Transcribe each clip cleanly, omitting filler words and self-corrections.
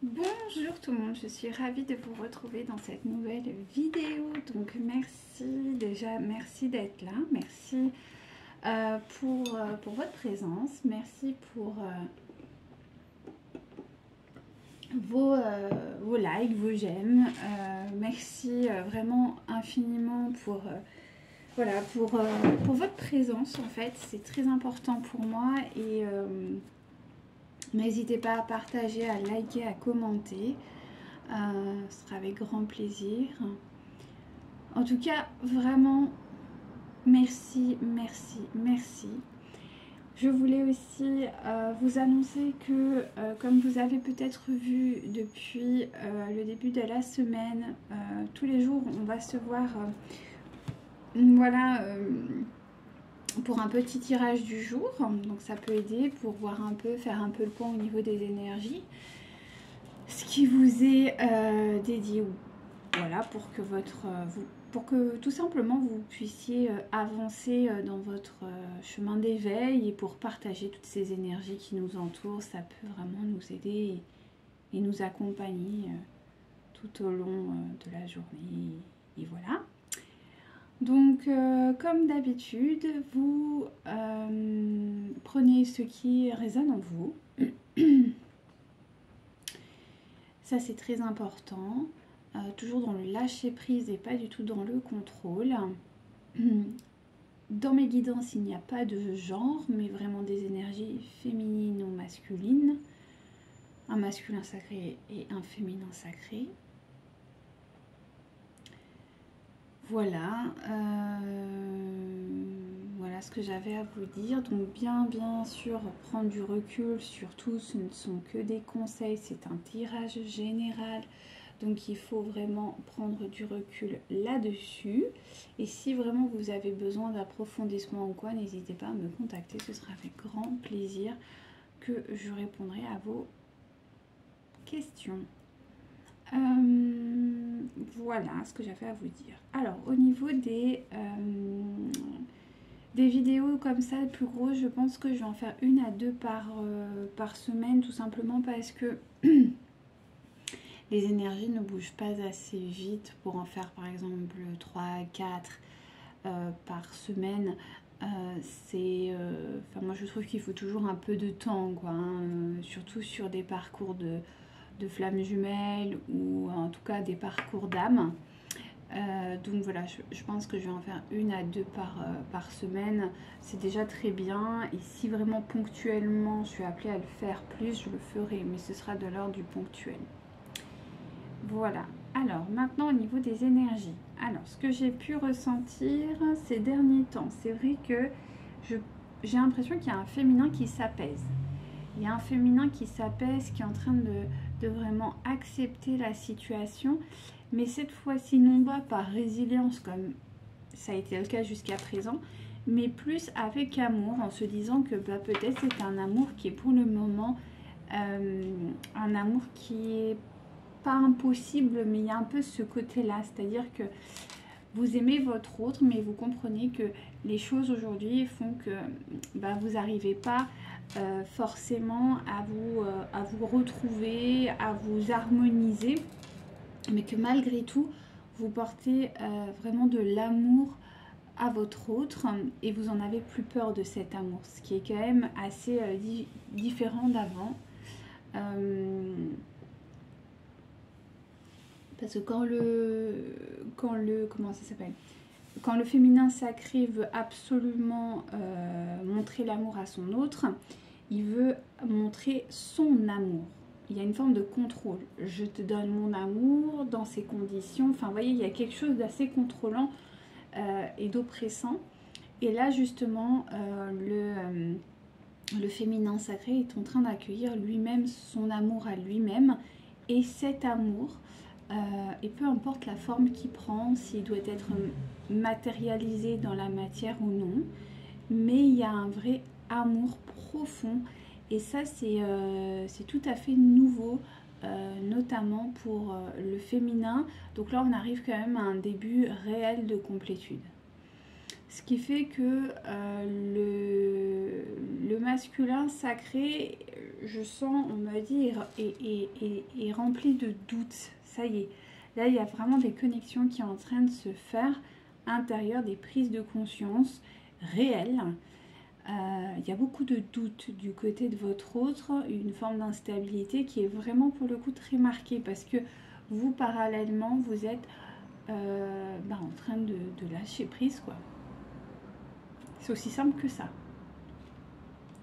Bonjour tout le monde, je suis ravie de vous retrouver dans cette nouvelle vidéo. Donc merci d'être là, merci pour votre présence, merci pour vos likes, vos j'aime, merci vraiment infiniment pour votre présence en fait, c'est très important pour moi et n'hésitez pas à partager, à liker, à commenter. Ce sera avec grand plaisir. En tout cas, vraiment, merci, merci, merci. Je voulais aussi vous annoncer que, comme vous avez peut-être vu depuis le début de la semaine, tous les jours, on va se voir, pour un petit tirage du jour. Donc ça peut aider pour voir un peu, faire un peu le point au niveau des énergies, ce qui vous est dédié, voilà, pour que tout simplement vous puissiez avancer dans votre chemin d'éveil et pour partager toutes ces énergies qui nous entourent. Ça peut vraiment nous aider et nous accompagner tout au long de la journée, et voilà. Donc, comme d'habitude, vous prenez ce qui résonne en vous. Ça, c'est très important. Toujours dans le lâcher prise et pas du tout dans le contrôle. Dans mes guidances, il n'y a pas de genre, mais vraiment des énergies féminines ou masculines. Un masculin sacré et un féminin sacré. Voilà, voilà ce que j'avais à vous dire. Donc bien sûr, prendre du recul, surtout ce ne sont que des conseils, c'est un tirage général. Donc il faut vraiment prendre du recul là-dessus. Et si vraiment vous avez besoin d'approfondissement ou quoi, n'hésitez pas à me contacter, ce sera avec grand plaisir que je répondrai à vos questions. Voilà ce que j'avais à vous dire. Alors au niveau des vidéos comme ça plus grosses, je pense que je vais en faire 1 à 2 par semaine, tout simplement parce que les énergies ne bougent pas assez vite pour en faire par exemple 3 à 4 par semaine. Moi je trouve qu'il faut toujours un peu de temps, quoi, hein, surtout sur des parcours de flammes jumelles ou en tout cas des parcours d'âme. Donc voilà, je pense que je vais en faire 1 à 2 par semaine. C'est déjà très bien. Et si vraiment ponctuellement je suis appelée à le faire plus, je le ferai. Mais ce sera de l'ordre du ponctuel. Voilà. Alors maintenant au niveau des énergies. Alors ce que j'ai pu ressentir ces derniers temps, c'est vrai que j'ai l'impression qu'il y a un féminin qui s'apaise. Il y a un féminin qui s'apaise, qui est en train de vraiment accepter la situation, mais cette fois-ci non pas par résilience comme ça a été le cas jusqu'à présent, mais plus avec amour, en se disant que peut-être c'est un amour qui est pour le moment un amour qui est pas impossible, mais il y a un peu ce côté-là, c'est-à-dire que vous aimez votre autre, mais vous comprenez que les choses aujourd'hui font que vous n'arrivez pas forcément à vous retrouver, à vous harmoniser, mais que malgré tout, vous portez vraiment de l'amour à votre autre et vous en avez plus peur de cet amour, ce qui est quand même assez différent d'avant. Parce que quand le féminin sacré veut absolument montrer l'amour à son autre, il veut montrer son amour. Il y a une forme de contrôle. Je te donne mon amour dans ces conditions. Enfin, vous voyez, il y a quelque chose d'assez contrôlant et d'oppressant. Et là, justement, le féminin sacré est en train d'accueillir lui-même son amour à lui-même. Et cet amour, et peu importe la forme qu'il prend, s'il doit être matérialisé dans la matière ou non, mais il y a un vrai amour profond et ça c'est tout à fait nouveau, notamment pour le féminin. Donc là on arrive quand même à un début réel de complétude. Ce qui fait que le masculin sacré, je sens, on m'a dit, est rempli de doutes. Ça y est. Là, il y a vraiment des connexions qui sont en train de se faire à l'intérieur, des prises de conscience réelles. Il y a beaucoup de doutes du côté de votre autre, une forme d'instabilité qui est vraiment pour le coup très marquée parce que vous, parallèlement, vous êtes en train de lâcher prise, quoi. C'est aussi simple que ça.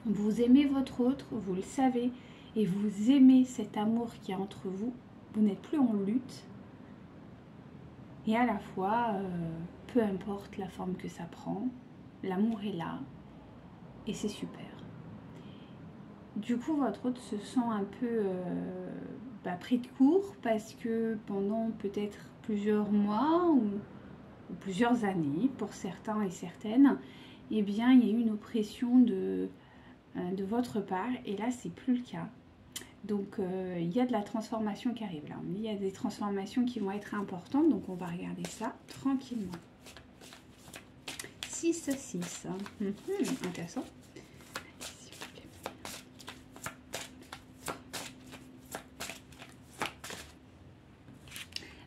Vous aimez votre autre, vous le savez, et vous aimez cet amour qui est entre vous. Vous n'êtes plus en lutte. Et à la fois, peu importe la forme que ça prend, l'amour est là. Et c'est super. Du coup, votre autre se sent un peu pris de court parce que pendant peut-être plusieurs mois ou plusieurs années, pour certains et certaines, eh bien, il y a eu une oppression de votre part. Et là, c'est plus le cas. Donc, il y a de la transformation qui arrive là. Il y a des transformations qui vont être importantes. Donc, on va regarder ça tranquillement. 6. Intéressant.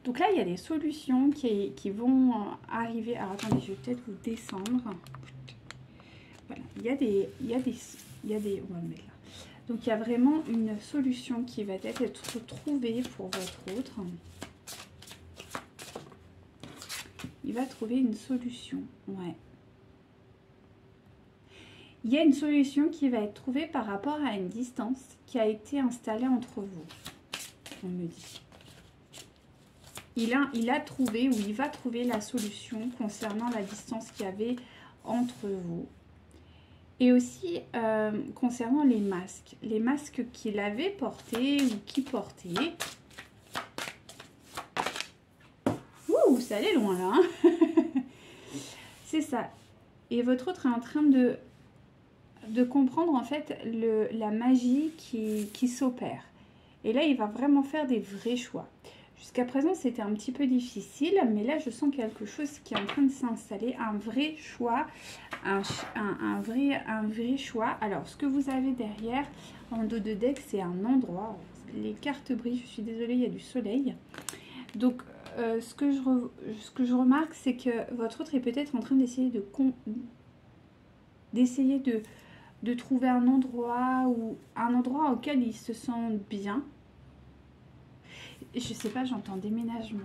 Donc là, il y a des solutions qui vont arriver. Alors, attendez, je vais peut-être vous descendre. Voilà, il y a des, on va le mettre là. Donc, il y a vraiment une solution qui va être trouvée pour votre autre. Il va trouver une solution, ouais. Il y a une solution qui va être trouvée par rapport à une distance qui a été installée entre vous, on me dit. Il a trouvé ou il va trouver la solution concernant la distance qu'il y avait entre vous. Et aussi concernant les masques. Les masques qu'il avait portés ou qu'il portait. Ouh, ça allait loin là. Hein. C'est ça. Et votre autre est en train de comprendre en fait la magie qui s'opère. Et là, il va vraiment faire des vrais choix. Jusqu'à présent, c'était un petit peu difficile, mais là, je sens quelque chose qui est en train de s'installer, un vrai choix, un vrai choix. Alors, ce que vous avez derrière, en dos de deck, c'est un endroit. Les cartes brillent, je suis désolée, il y a du soleil. Donc, ce que je remarque, c'est que votre autre est peut-être en train d'essayer de trouver un endroit auquel il se sent bien. Je sais pas, j'entends déménagement.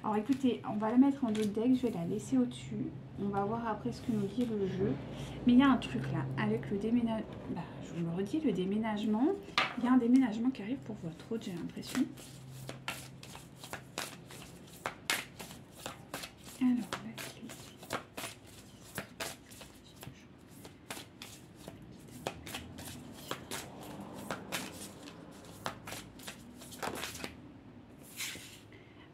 Alors écoutez, on va la mettre en dos de deck, je vais la laisser au-dessus. On va voir après ce que nous dit le jeu. Mais il y a un truc là, avec le déménagement. Je vous le redis, le déménagement. Il y a un déménagement qui arrive pour votre autre, j'ai l'impression. Alors, la clé.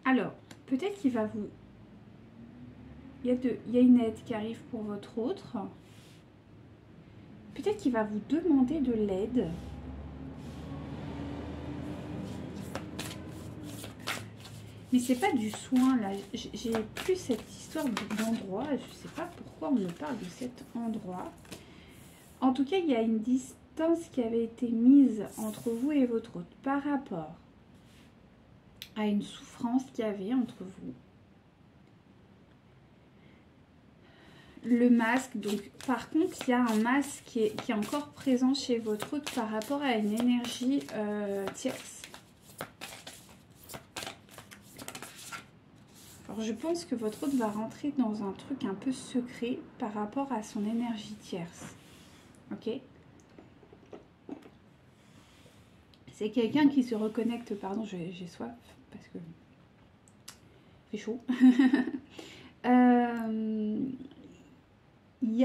Alors, peut-être qu'il va vous... Il y a une aide qui arrive pour votre autre. Peut-être qu'il va vous demander de l'aide. Mais c'est pas du soin là. J'ai plus cette histoire d'endroit. Je sais pas pourquoi on me parle de cet endroit. En tout cas, il y a une distance qui avait été mise entre vous et votre autre par rapport à une souffrance qu'il y avait entre vous. Le masque, donc par contre, il y a un masque qui est encore présent chez votre autre par rapport à une énergie tierce. Alors je pense que votre autre va rentrer dans un truc un peu secret par rapport à son énergie tierce. Ok? C'est quelqu'un qui se reconnecte, pardon, j'ai soif parce que il fait chaud. Il y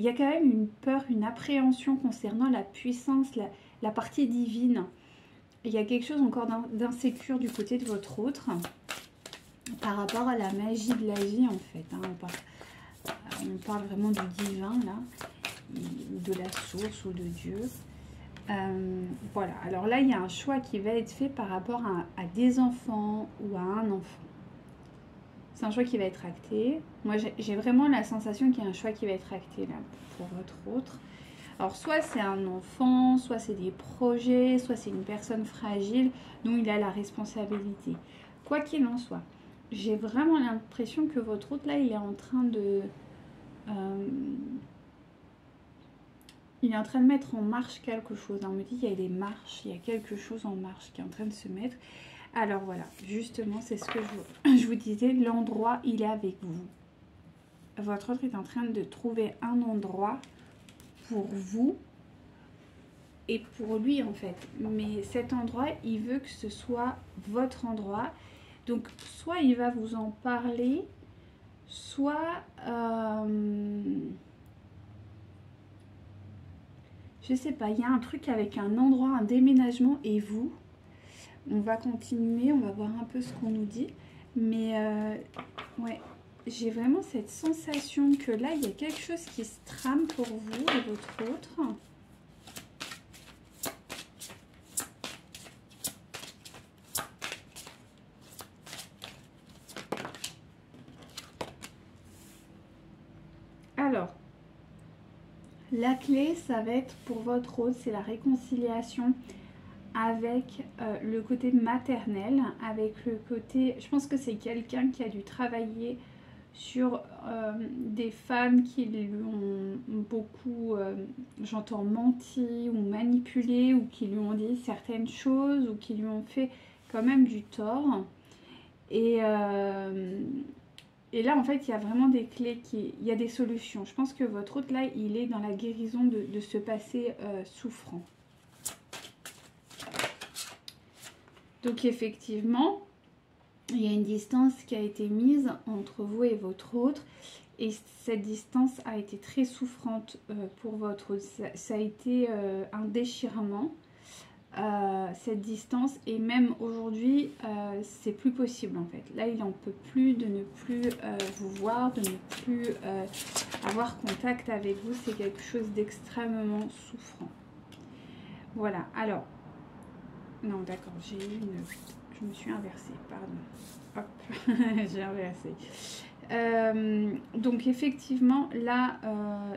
a quand même une peur, une appréhension concernant la puissance, la partie divine. Il y a quelque chose encore d'insécure du côté de votre autre par rapport à la magie de la vie en fait. Hein. On parle vraiment du divin là, de la source ou de Dieu. Voilà, alors là il y a un choix qui va être fait par rapport à des enfants ou à un enfant. C'est un choix qui va être acté. Moi, j'ai vraiment la sensation qu'il y a un choix qui va être acté là pour votre autre. Alors, soit c'est un enfant, soit c'est des projets, soit c'est une personne fragile dont il a la responsabilité. Quoi qu'il en soit, j'ai vraiment l'impression que votre autre là, il est en train de... il est en train de mettre en marche quelque chose. On me dit qu'il y a des marches, il y a quelque chose en marche qui est en train de se mettre. Alors voilà, justement, c'est ce que je vous disais, l'endroit, il est avec vous. Votre autre est en train de trouver un endroit pour vous et pour lui en fait. Mais cet endroit, il veut que ce soit votre endroit. Donc, soit il va vous en parler, soit... je sais pas, il y a un truc avec un endroit, un déménagement et vous. On va continuer, on va voir un peu ce qu'on nous dit. Mais ouais, j'ai vraiment cette sensation que là, il y a quelque chose qui se trame pour vous et votre autre. Alors, la clé, ça va être pour votre autre, c'est la réconciliation avec le côté maternel, avec le côté... Je pense que c'est quelqu'un qui a dû travailler sur des femmes qui lui ont beaucoup, j'entends, menti ou manipulé, ou qui lui ont dit certaines choses, ou qui lui ont fait quand même du tort. Et là, en fait, il y a vraiment des clés, il y a des solutions. Je pense que votre autre, là, il est dans la guérison de ce passé souffrant. Donc, effectivement, il y a une distance qui a été mise entre vous et votre autre. Et cette distance a été très souffrante pour votre autre. Ça a été un déchirement. Cette distance, et même aujourd'hui c'est plus possible en fait. Là il n'en peut plus de ne plus vous voir, de ne plus avoir contact avec vous. C'est quelque chose d'extrêmement souffrant. Voilà, alors non d'accord, j'ai eu une... je me suis inversée, pardon. Hop, j'ai inversé. Donc effectivement là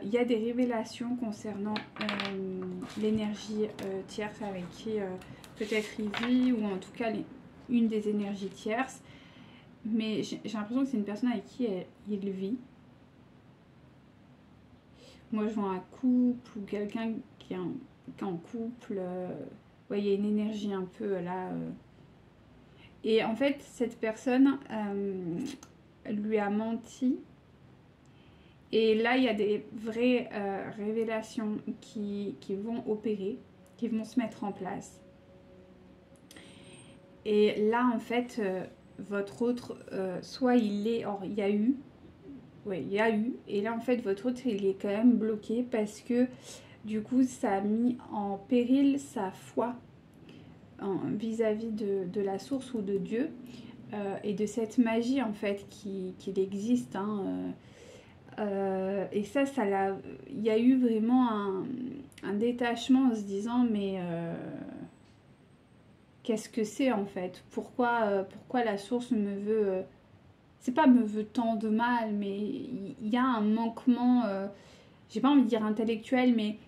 il y a des révélations concernant l'énergie tierce avec qui peut-être il vit, ou en tout cas une des énergies tierces, mais j'ai l'impression que c'est une personne avec qui il vit. Moi je vois un couple ou quelqu'un qui est en couple, ouais, il y a une énergie un peu là et en fait cette personne lui a menti. Et là, il y a des vraies révélations qui vont opérer, qui vont se mettre en place. Et là, en fait, votre autre, soit il est... Or, il y a eu... Oui, il y a eu. Et là, en fait, votre autre, il est quand même bloqué parce que, du coup, ça a mis en péril sa foi vis-à-vis de la source ou de Dieu. Et de cette magie, en fait, qu'il existe, hein, et ça l'a... Il y a eu vraiment un détachement en se disant mais qu'est-ce que c'est en fait, pourquoi la source me veut... c'est pas me veut tant de mal, mais il y a un manquement, j'ai pas envie de dire intellectuel, mais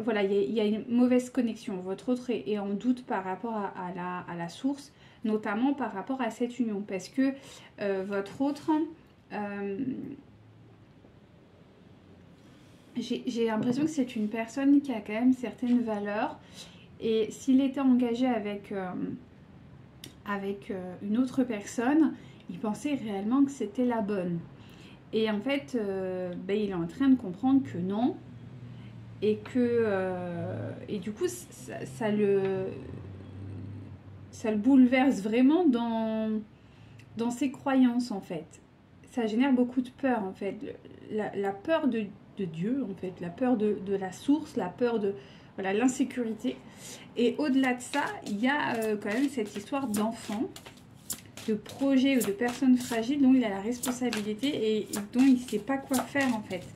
voilà, il y a une mauvaise connexion. Votre autre est en doute par rapport à la source, notamment par rapport à cette union, parce que votre autre... j'ai l'impression que c'est une personne qui a quand même certaines valeurs, et s'il était engagé avec une autre personne, il pensait réellement que c'était la bonne. Et en fait, ben, il est en train de comprendre que non, et que et du coup ça le bouleverse vraiment dans ses croyances en fait. Ça génère beaucoup de peur en fait, la peur de Dieu en fait, la peur de la source, la peur de voilà, l'insécurité. Et au-delà de ça, il y a quand même cette histoire d'enfants, de projets ou de personnes fragiles dont il a la responsabilité et dont il ne sait pas quoi faire en fait.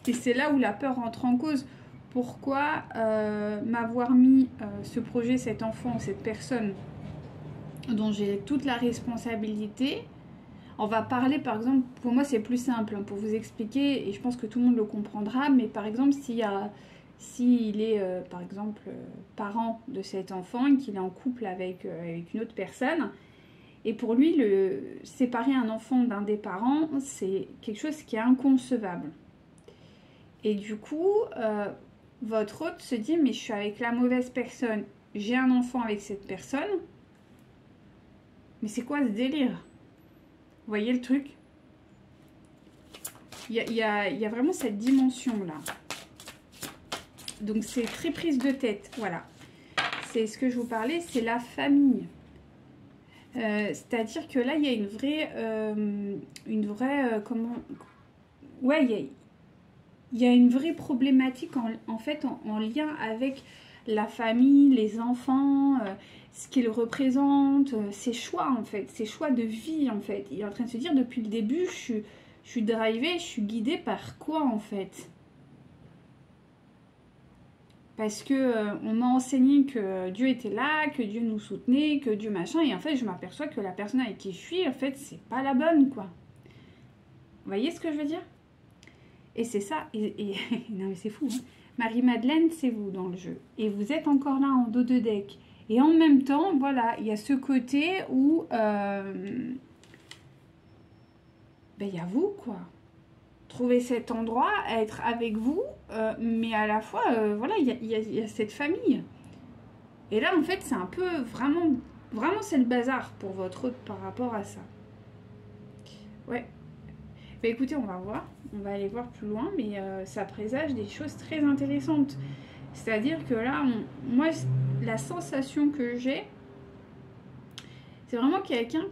Et c'est là où la peur entre en cause. Pourquoi m'avoir mis ce projet, cet enfant, cette personne dont j'ai toute la responsabilité, On va parler, par exemple, pour moi c'est plus simple hein, pour vous expliquer, et je pense que tout le monde le comprendra, mais par exemple, s'il est, par exemple, parent de cet enfant et qu'il est en couple avec une autre personne, et pour lui, séparer un enfant d'un des parents, c'est quelque chose qui est inconcevable. Et du coup, votre hôte se dit, mais je suis avec la mauvaise personne, j'ai un enfant avec cette personne, mais c'est quoi ce délire? Vous voyez le truc? Il y a vraiment cette dimension-là. Donc, c'est très prise de tête. Voilà. C'est ce que je vous parlais, c'est la famille. C'est-à-dire que là, il y a une vraie comment... Ouais, il y a une vraie problématique en fait en lien avec la famille, les enfants, ce qu'ils représentent, ses choix en fait, ses choix de vie en fait. Il est en train de se dire depuis le début, je suis drivée, je suis guidée par quoi en fait? Parce que on m'a enseigné que Dieu était là, que Dieu nous soutenait, que Dieu machin, et en fait je m'aperçois que la personne avec qui je suis, en fait c'est pas la bonne quoi. Vous voyez ce que je veux dire? Et c'est ça, non mais c'est fou, hein. Marie-Madeleine, c'est vous dans le jeu. Et vous êtes encore là en dos de deck. Et en même temps, voilà, il y a ce côté où... ben, il y a vous, quoi. Trouver cet endroit, être avec vous, mais à la fois, voilà, il y a cette famille. Et là, en fait, c'est un peu, vraiment, c'est le bazar pour votre hôte par rapport à ça. Ouais. Ben, écoutez, on va voir. On va aller voir plus loin, mais ça présage des choses très intéressantes. C'est-à-dire que là, moi, la sensation que j'ai, c'est vraiment quelqu'un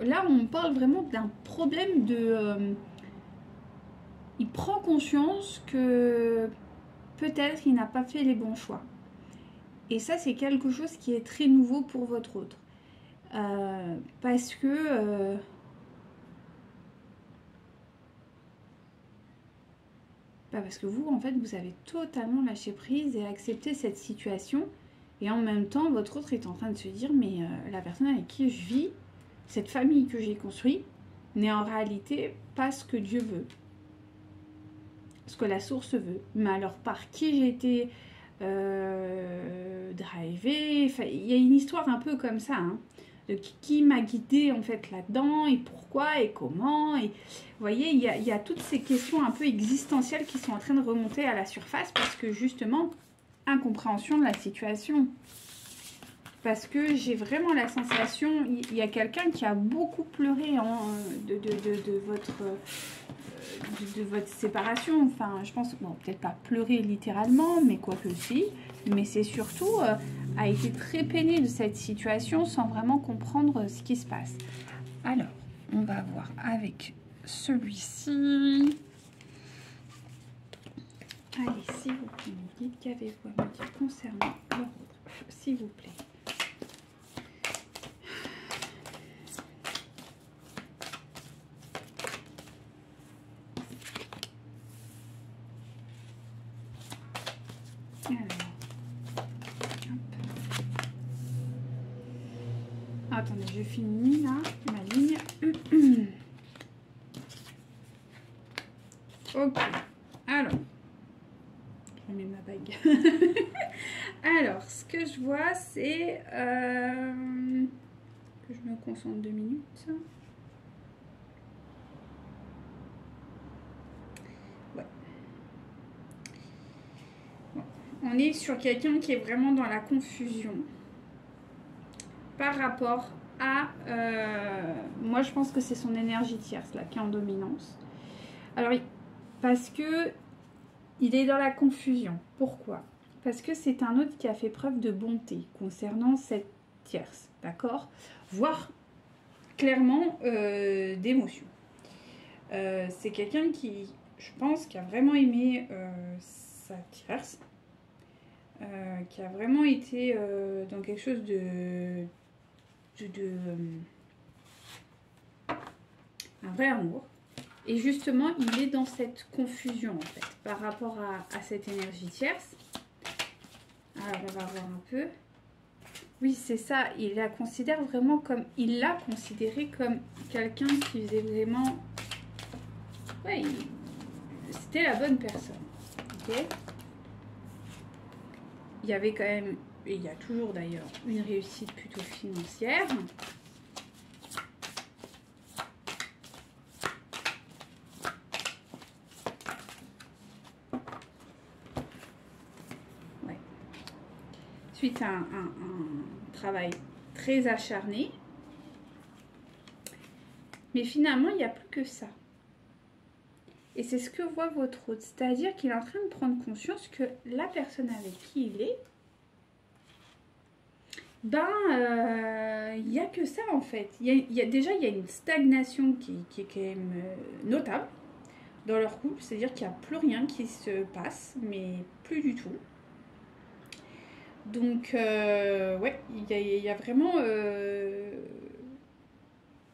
là, on parle vraiment d'un problème de... il prend conscience que peut-être il n'a pas fait les bons choix. Et ça, c'est quelque chose qui est très nouveau pour votre autre. Parce que... parce que vous, en fait, vous avez totalement lâché prise et accepté cette situation. Et en même temps, votre autre est en train de se dire, mais la personne avec qui je vis, cette famille que j'ai construite, n'est en réalité pas ce que Dieu veut. Ce que la source veut. Mais alors, par qui j'ai été drivée, il y a une histoire un peu comme ça, hein, de qui m'a guidée en fait là-dedans, et pourquoi, et comment, et vous voyez, il y a toutes ces questions un peu existentielles qui sont en train de remonter à la surface, parce que justement, incompréhension de la situation. Parce que j'ai vraiment la sensation, il y a quelqu'un qui a beaucoup pleuré de votre séparation. Enfin, je pense, bon, peut-être pas pleurer littéralement, mais quoique si. Mais c'est surtout, a été très peiné de cette situation sans vraiment comprendre ce qui se passe. Alors, on va voir avec celui-ci. Allez, s'il vous plaît, me dites, qu'avez-vous à me dire concernant leur autre, s'il vous plaît. Attendez, je finis là, ma ligne. Ok, alors, je mets ma bague. Alors, ce que je vois, c'est que je me concentre 2 minutes. Ouais. Bon. On est sur quelqu'un qui est vraiment dans la confusion par rapport à... moi, je pense que c'est son énergie tierce, là, qui est en dominance. Alors, parce que il est dans la confusion. Pourquoi? Parce que c'est un autre qui a fait preuve de bonté concernant cette tierce, d'accord? Voire clairement d'émotion. C'est quelqu'un qui, je pense, qui a vraiment aimé sa tierce, qui a vraiment été dans quelque chose un vrai amour. Et justement, il est dans cette confusion, en fait, par rapport à cette énergie tierce. Alors, on va voir un peu. Oui, c'est ça. Il la considère vraiment comme... Il l'a considéré comme quelqu'un qui faisait vraiment... Ouais, c'était la bonne personne. Ok. Il y avait quand même, et il y a toujours d'ailleurs, une réussite plutôt financière. Ouais. Suite à un travail très acharné. Mais finalement, il n'y a plus que ça. Et c'est ce que voit votre hôte. C'est-à-dire qu'il est en train de prendre conscience que la personne avec qui il est, il n'y a que ça en fait. Déjà, il y a une stagnation qui est quand même notable dans leur couple. C'est-à-dire qu'il n'y a plus rien qui se passe, mais plus du tout. Donc, ouais, il y a vraiment...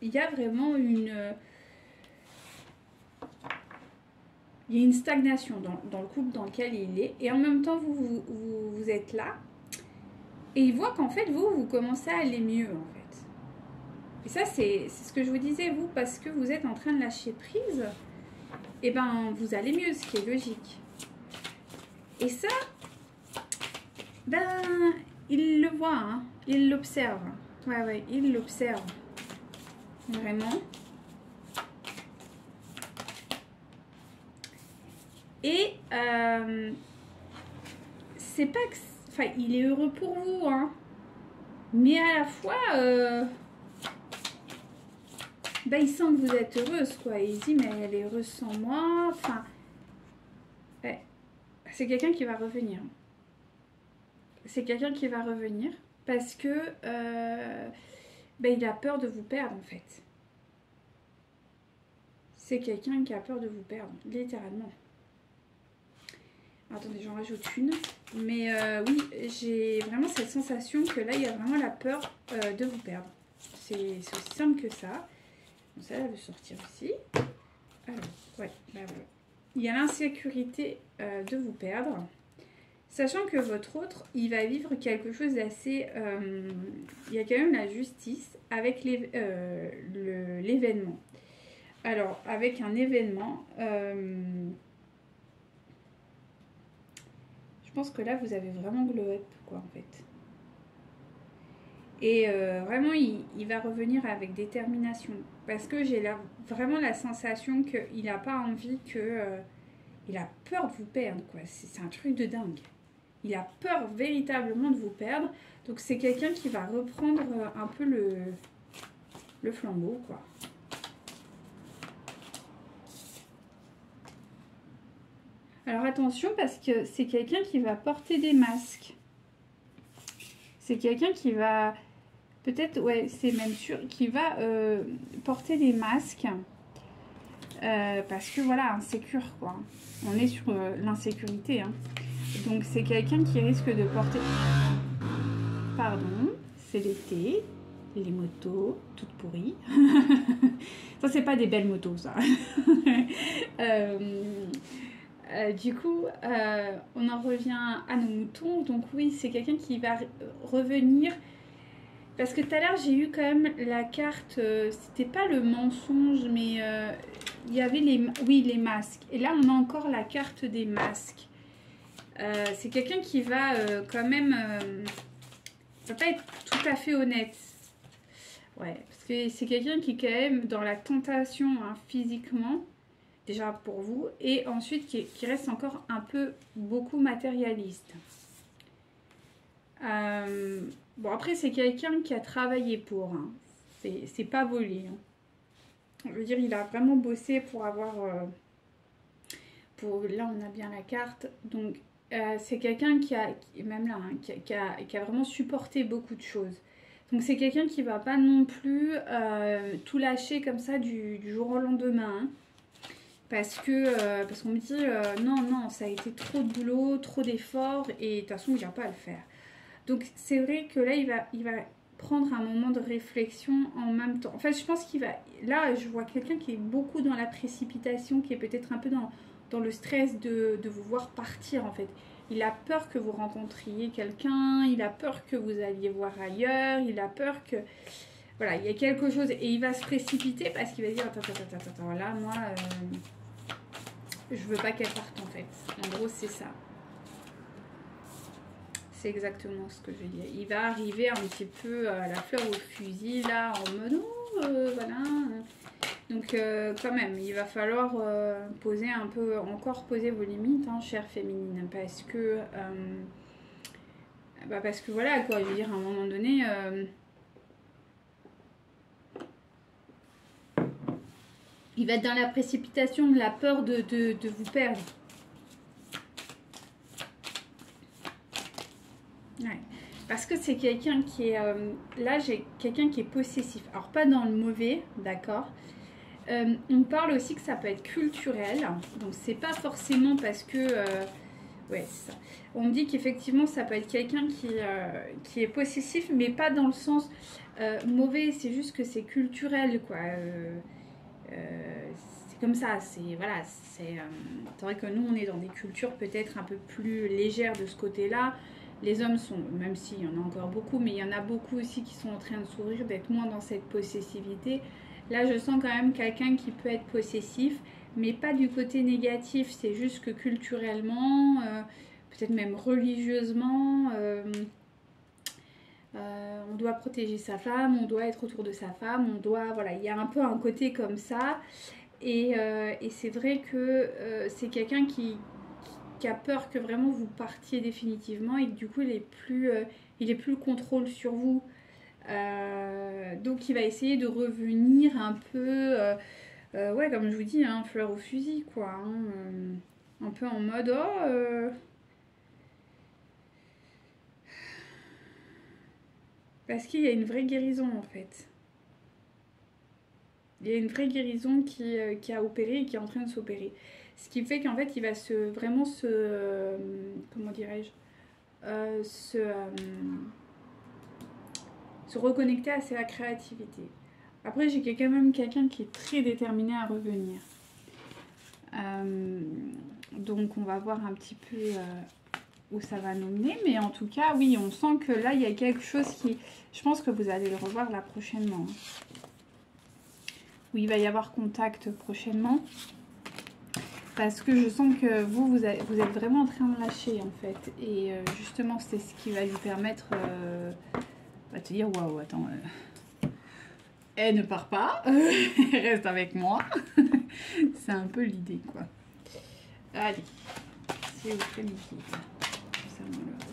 il y a vraiment une... il y a une stagnation dans le couple dans lequel il est. Et en même temps, vous êtes là. Et il voit qu'en fait, vous commencez à aller mieux, en fait. Et ça, c'est ce que je vous disais, vous, parce que vous êtes en train de lâcher prise, et ben, vous allez mieux, ce qui est logique. Et ça, ben, il le voit, hein, il l'observe. Ouais, il l'observe. Vraiment. Et c'est pas que... Enfin, il est heureux pour vous, hein. Mais à la fois, il sent que vous êtes heureuse, quoi. Il dit, mais elle est heureuse sans moi. Enfin, ouais. C'est quelqu'un qui va revenir. C'est quelqu'un qui va revenir parce que il a peur de vous perdre, en fait. C'est quelqu'un qui a peur de vous perdre, littéralement. Attendez, j'en rajoute une. Mais oui, j'ai vraiment cette sensation que là, il y a vraiment la peur de vous perdre. C'est aussi simple que ça. Bon, ça, elle veut sortir aussi. Alors, ouais, voilà. Il y a l'insécurité de vous perdre. Sachant que votre autre, il va vivre quelque chose d'assez... il y a quand même la justice avec l'événement. Alors, avec un événement... je pense que là, vous avez vraiment glow up, quoi, en fait. Et vraiment, il va revenir avec détermination. Parce que j'ai vraiment la sensation qu'il n'a pas envie que... il a peur de vous perdre, quoi. C'est un truc de dingue. Il a peur véritablement de vous perdre. Donc, c'est quelqu'un qui va reprendre un peu le flambeau, quoi. Alors, attention, parce que c'est quelqu'un qui va porter des masques. C'est quelqu'un qui va... Peut-être, ouais, c'est même sûr, qui va porter des masques. Parce que, voilà, insécure, quoi. On est sur l'insécurité, hein. Donc, c'est quelqu'un qui risque de porter... Pardon, c'est l'été. Les motos, toutes pourries. Ça, c'est pas des belles motos, ça. Du coup, on en revient à nos moutons. Donc oui, c'est quelqu'un qui va revenir. Parce que tout à l'heure, j'ai eu quand même la carte... c'était pas le mensonge, mais il y avait les masques. Et là, on a encore la carte des masques. C'est quelqu'un qui va quand même... va pas être tout à fait honnête. Ouais, parce que c'est quelqu'un qui est quand même dans la tentation, hein, physiquement, déjà pour vous, et ensuite qui reste encore un peu beaucoup matérialiste. Bon, après, c'est quelqu'un qui a travaillé pour, hein. C'est pas volé, hein. Je veux dire, il a vraiment bossé pour avoir... là, on a bien la carte. Donc, c'est quelqu'un qui a, même là, hein, qui a vraiment supporté beaucoup de choses. Donc c'est quelqu'un qui va pas non plus tout lâcher comme ça du jour au lendemain. Hein. Parce qu'on me dit non, ça a été trop de boulot, trop d'efforts et de toute façon, il n'y a pas à le faire. Donc c'est vrai que là, il va prendre un moment de réflexion en même temps. En fait, je pense qu'il va... Là, je vois quelqu'un qui est beaucoup dans la précipitation, qui est peut-être un peu dans le stress de vous voir partir en fait. il a peur que vous rencontriez quelqu'un, il a peur que vous alliez voir ailleurs, il a peur que... Voilà, il y a quelque chose et il va se précipiter parce qu'il va dire attends, là, moi, je veux pas qu'elle parte en fait. En gros, c'est ça. C'est exactement ce que je veux dire. Il va arriver un petit peu à la fleur au fusil, là, en mode, voilà. Donc, quand même, il va falloir poser un peu, encore poser vos limites, hein, chère féminine, parce que voilà, quoi, je veux dire, à un moment donné... il va être dans la précipitation de la peur de vous perdre. Ouais. Parce que c'est quelqu'un qui est... là, j'ai quelqu'un qui est possessif. Alors, pas dans le mauvais, d'accord. On parle aussi que ça peut être culturel. Donc, c'est pas forcément parce que... ouais, c'est ça. On me dit qu'effectivement, ça peut être quelqu'un qui est possessif, mais pas dans le sens mauvais. C'est juste que c'est culturel, quoi. C'est comme ça, c'est voilà, c'est vrai que nous on est dans des cultures peut-être un peu plus légères de ce côté-là. Les hommes sont, même s'il y en a encore beaucoup, mais il y en a beaucoup aussi qui sont en train de s'ouvrir, d'être moins dans cette possessivité. Là, je sens quand même quelqu'un qui peut être possessif, mais pas du côté négatif. C'est juste que culturellement, peut-être même religieusement, on doit protéger sa femme, on doit être autour de sa femme, on doit, voilà, il y a un peu un côté comme ça. Et c'est vrai que c'est quelqu'un qui a peur que vraiment vous partiez définitivement et que du coup il est plus le contrôle sur vous. Donc il va essayer de revenir un peu, ouais, comme je vous dis, hein, fleur au fusil, quoi. Hein, un peu en mode, parce qu'il y a une vraie guérison en fait. Il y a une vraie guérison qui a opéré et qui est en train de s'opérer. Ce qui fait qu'en fait, il va vraiment se... comment dirais-je se reconnecter à sa créativité. Après, j'ai quand même quelqu'un qui est très déterminé à revenir. Donc, on va voir un petit peu où ça va nous mener. Mais en tout cas, oui, on sent que là, il y a quelque chose qui... Je pense que vous allez le revoir là prochainement. Où il va y avoir contact prochainement. Parce que je sens que vous êtes vraiment en train de lâcher en fait. Et justement, c'est ce qui va lui permettre de te dire waouh, attends, elle ne part pas, elle reste avec moi. C'est un peu l'idée quoi. Allez, s'il vous plaît, Mickey. Concernant le vôtre.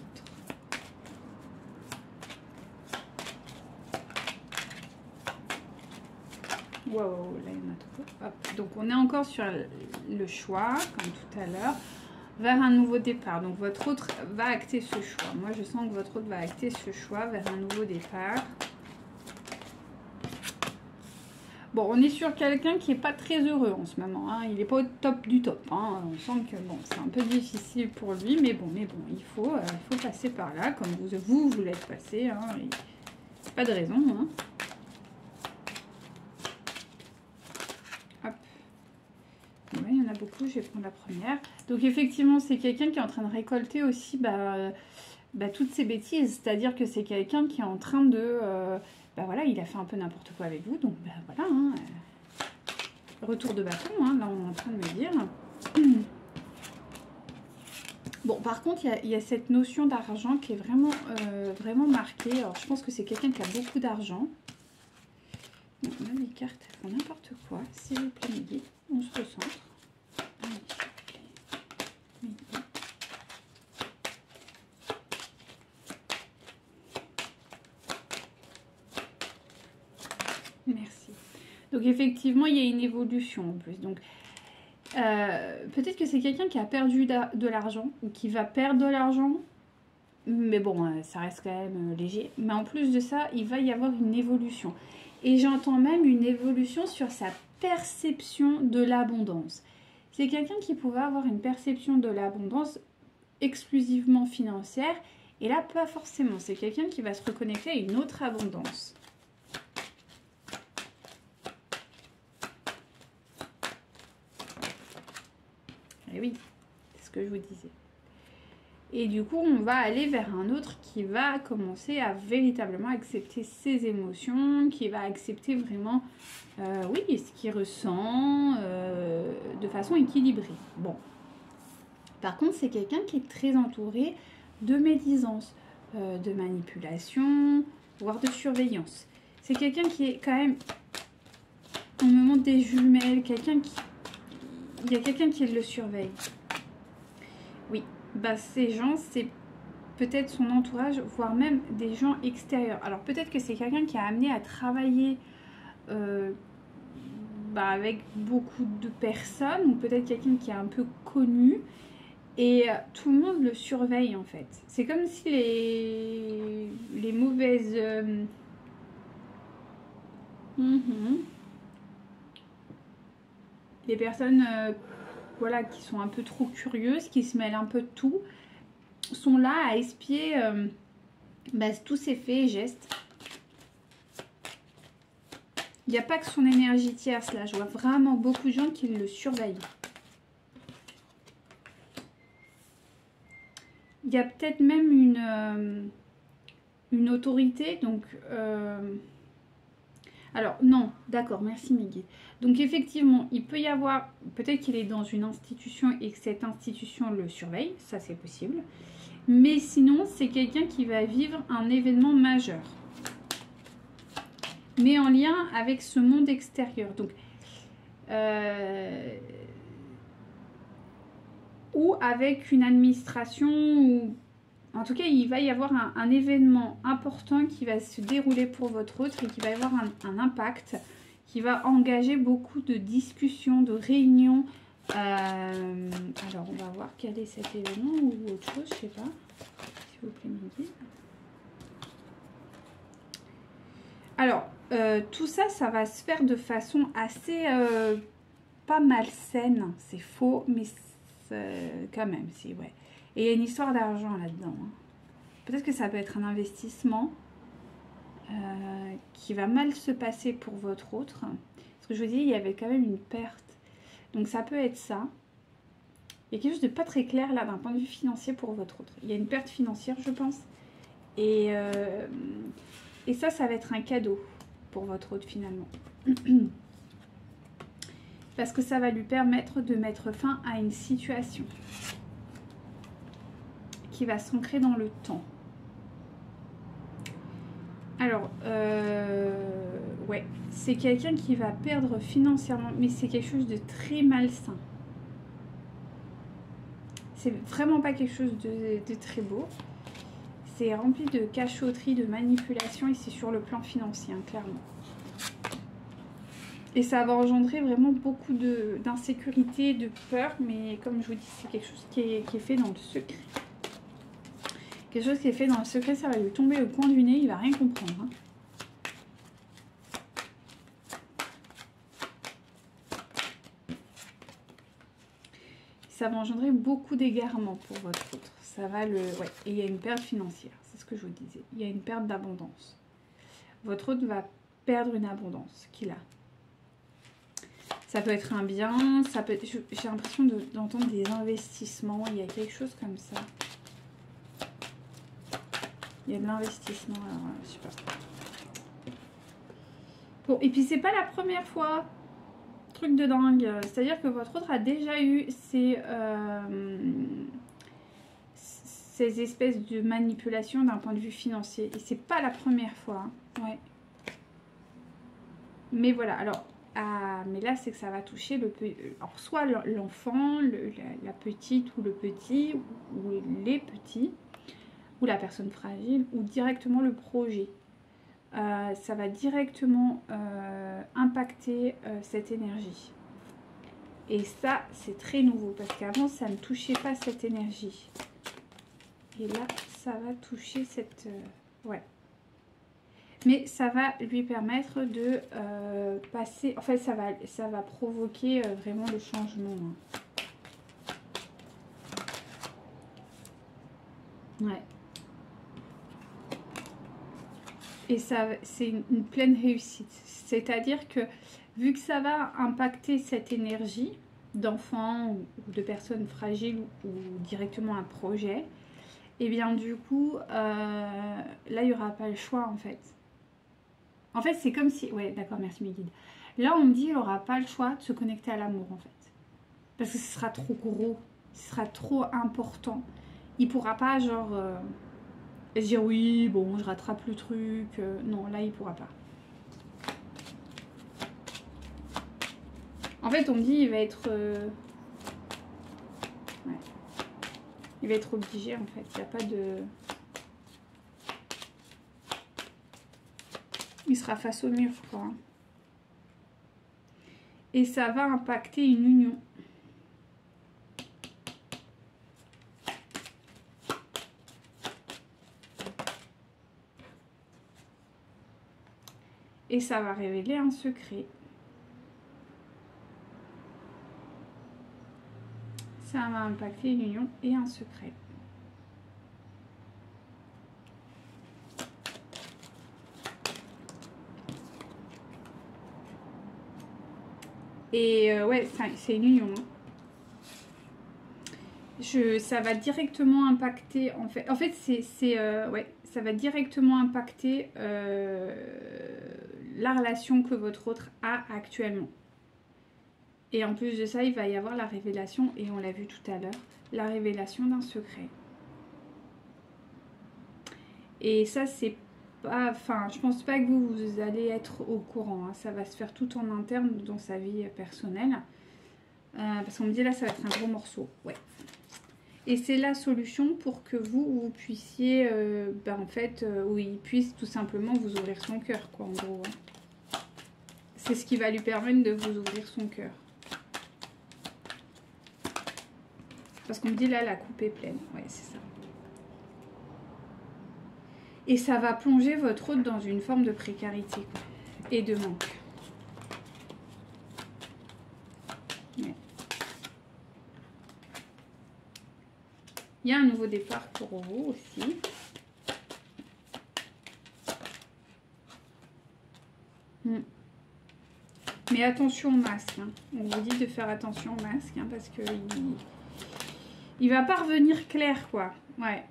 Waouh, là il y en a trop. Hop. Donc on est encore sur le choix, comme tout à l'heure, vers un nouveau départ. Donc votre autre va acter ce choix. Moi je sens que votre autre va acter ce choix vers un nouveau départ. Bon, on est sur quelqu'un qui n'est pas très heureux en ce moment. Hein. Il n'est pas au top du top. Hein. On sent que bon, c'est un peu difficile pour lui, mais bon, il faut passer par là, comme vous l'êtes passé. Hein. Pas de raison. Hein. Oui, il y en a beaucoup, je vais prendre la première. Donc effectivement, c'est quelqu'un qui est en train de récolter aussi toutes ces bêtises. C'est-à-dire que c'est quelqu'un qui est en train de... voilà, il a fait un peu n'importe quoi avec vous. Donc voilà, hein, retour de bâton, hein, là on est en train de me dire. Bon, par contre, il y a cette notion d'argent qui est vraiment, vraiment marquée. Alors je pense que c'est quelqu'un qui a beaucoup d'argent. Bon, là, les cartes font n'importe quoi. S'il vous plaît, Miguel, on se recentre. Allez, s'il vous plaît. Merci. Donc, effectivement, il y a une évolution en plus. Donc, peut-être que c'est quelqu'un qui a perdu de l'argent ou qui va perdre de l'argent. Mais bon, ça reste quand même léger. Mais en plus de ça, il va y avoir une évolution. Et j'entends même une évolution sur sa perception de l'abondance. C'est quelqu'un qui pourrait avoir une perception de l'abondance exclusivement financière. Et là, pas forcément. C'est quelqu'un qui va se reconnecter à une autre abondance. Et oui, c'est ce que je vous disais. Et du coup, on va aller vers un autre qui va commencer à véritablement accepter ses émotions, qui va accepter vraiment, oui, ce qu'il ressent de façon équilibrée. Bon. Par contre, c'est quelqu'un qui est très entouré de médisance, de manipulation, voire de surveillance. C'est quelqu'un qui est quand même, on me montre des jumelles, il y a quelqu'un qui le surveille. Oui, bah ces gens, c'est peut-être son entourage, voire même des gens extérieurs. Alors peut-être que c'est quelqu'un qui a amené à travailler avec beaucoup de personnes, ou peut-être quelqu'un qui est un peu connu, et tout le monde le surveille en fait. C'est comme si les mauvaises... les personnes voilà, qui sont un peu trop curieuses, qui se mêlent un peu de tout, sont là à espier tous ses faits et gestes. Il n'y a pas que son énergie tierce là, je vois vraiment beaucoup de gens qui le surveillent. Il y a peut-être même une autorité, donc... Alors, non, d'accord, merci Miguel. Donc effectivement, il peut y avoir... Peut-être qu'il est dans une institution et que cette institution le surveille, ça c'est possible. Mais sinon, c'est quelqu'un qui va vivre un événement majeur. Mais en lien avec ce monde extérieur. Donc, ou avec une administration, ou en tout cas, il va y avoir un événement important qui va se dérouler pour votre autre et qui va y avoir un impact, qui va engager beaucoup de discussions, de réunions. Alors, on va voir quel est cet événement ou autre chose, je sais pas. S'il vous plaît, Miguel. Alors, tout ça, ça va se faire de façon assez pas malsaine. C'est faux, mais quand même, si, ouais. Et il y a une histoire d'argent là-dedans. Hein. Peut-être que ça peut être un investissement qui va mal se passer pour votre autre. Parce que je vous dis, il y avait quand même une perte. Donc ça peut être ça. Il y a quelque chose de pas très clair là d'un point de vue financier pour votre autre. Il y a une perte financière, je pense. Et ça, ça va être un cadeau pour votre autre finalement. Parce que ça va lui permettre de mettre fin à une situation qui va s'ancrer dans le temps. Alors, ouais, c'est quelqu'un qui va perdre financièrement, mais c'est quelque chose de très malsain. C'est vraiment pas quelque chose de très beau. C'est rempli de cachotterie, de manipulation, et c'est sur le plan financier, hein, clairement. Et ça va engendrer vraiment beaucoup d'insécurité, de peur, mais comme je vous dis, c'est quelque chose qui est fait dans le secret. Quelque chose qui est fait dans le secret, ça va lui tomber au coin du nez, il va rien comprendre. Hein. Ça va engendrer beaucoup d'égarements pour votre autre. Ça va le... Ouais, et il y a une perte financière, c'est ce que je vous disais. Il y a une perte d'abondance. Votre autre va perdre une abondance qu'il a. Ça peut être un bien, ça peut être... J'ai l'impression d'entendre des investissements, il y a quelque chose comme ça. Il y a de l'investissement, alors je sais pas. Bon, et puis c'est pas la première fois. Truc de dingue. C'est-à-dire que votre autre a déjà eu ces espèces de manipulations d'un point de vue financier. Et c'est pas la première fois. Hein. Ouais. Mais voilà, alors... Ah, mais là, c'est que ça va toucher alors, soit l'enfant, la petite ou le petit, ou les petits, ou la personne fragile, ou directement le projet. Ça va directement impacter cette énergie. Et ça, c'est très nouveau, parce qu'avant, ça ne touchait pas cette énergie. Et là, ça va toucher cette... ouais. Mais ça va lui permettre de passer... En fait, ça va provoquer vraiment le changement. Hein. Ouais. Et ça, c'est une pleine réussite. C'est-à-dire que, vu que ça va impacter cette énergie d'enfants ou de personnes fragiles ou directement un projet, et bien du coup, là, il n'y aura pas le choix en fait. En fait, c'est comme si... Ouais, d'accord, merci mes guides. Là, on me dit, il n'aura pas le choix de se connecter à l'amour en fait. Parce que ce sera trop gros, ce sera trop important. Il pourra pas genre se dire oui, bon, je rattrape le truc. Non, là, il pourra pas. En fait, on me dit, il va être... ouais. Il va être obligé en fait. Il n'y a pas de... Il sera face au mur, quoi. Et ça va impacter une union. Et ça va révéler un secret. Ça va impacter une union et un secret. Et ouais, c'est une union. Ça va directement impacter, en fait ouais, ça va directement impacter la relation que votre autre a actuellement. Et en plus de ça, il va y avoir la révélation, et on l'a vu tout à l'heure, la révélation d'un secret. Et ça, c'est pas... Enfin, je pense pas que vous allez être au courant. Hein. Ça va se faire tout en interne dans sa vie personnelle. Parce qu'on me dit là, ça va être un gros morceau. Ouais. Et c'est la solution pour que vous puissiez... en fait, où il puisse tout simplement vous ouvrir son cœur, quoi, en gros. Hein. C'est ce qui va lui permettre de vous ouvrir son cœur. Parce qu'on me dit là, la coupe est pleine. Ouais, c'est ça. Et ça va plonger votre autre dans une forme de précarité quoi, et de manque. Ouais. Il y a un nouveau départ pour vous aussi. Mais attention au masque. Hein. On vous dit de faire attention au masque hein, parce que il va pas revenir clair quoi. Ouais.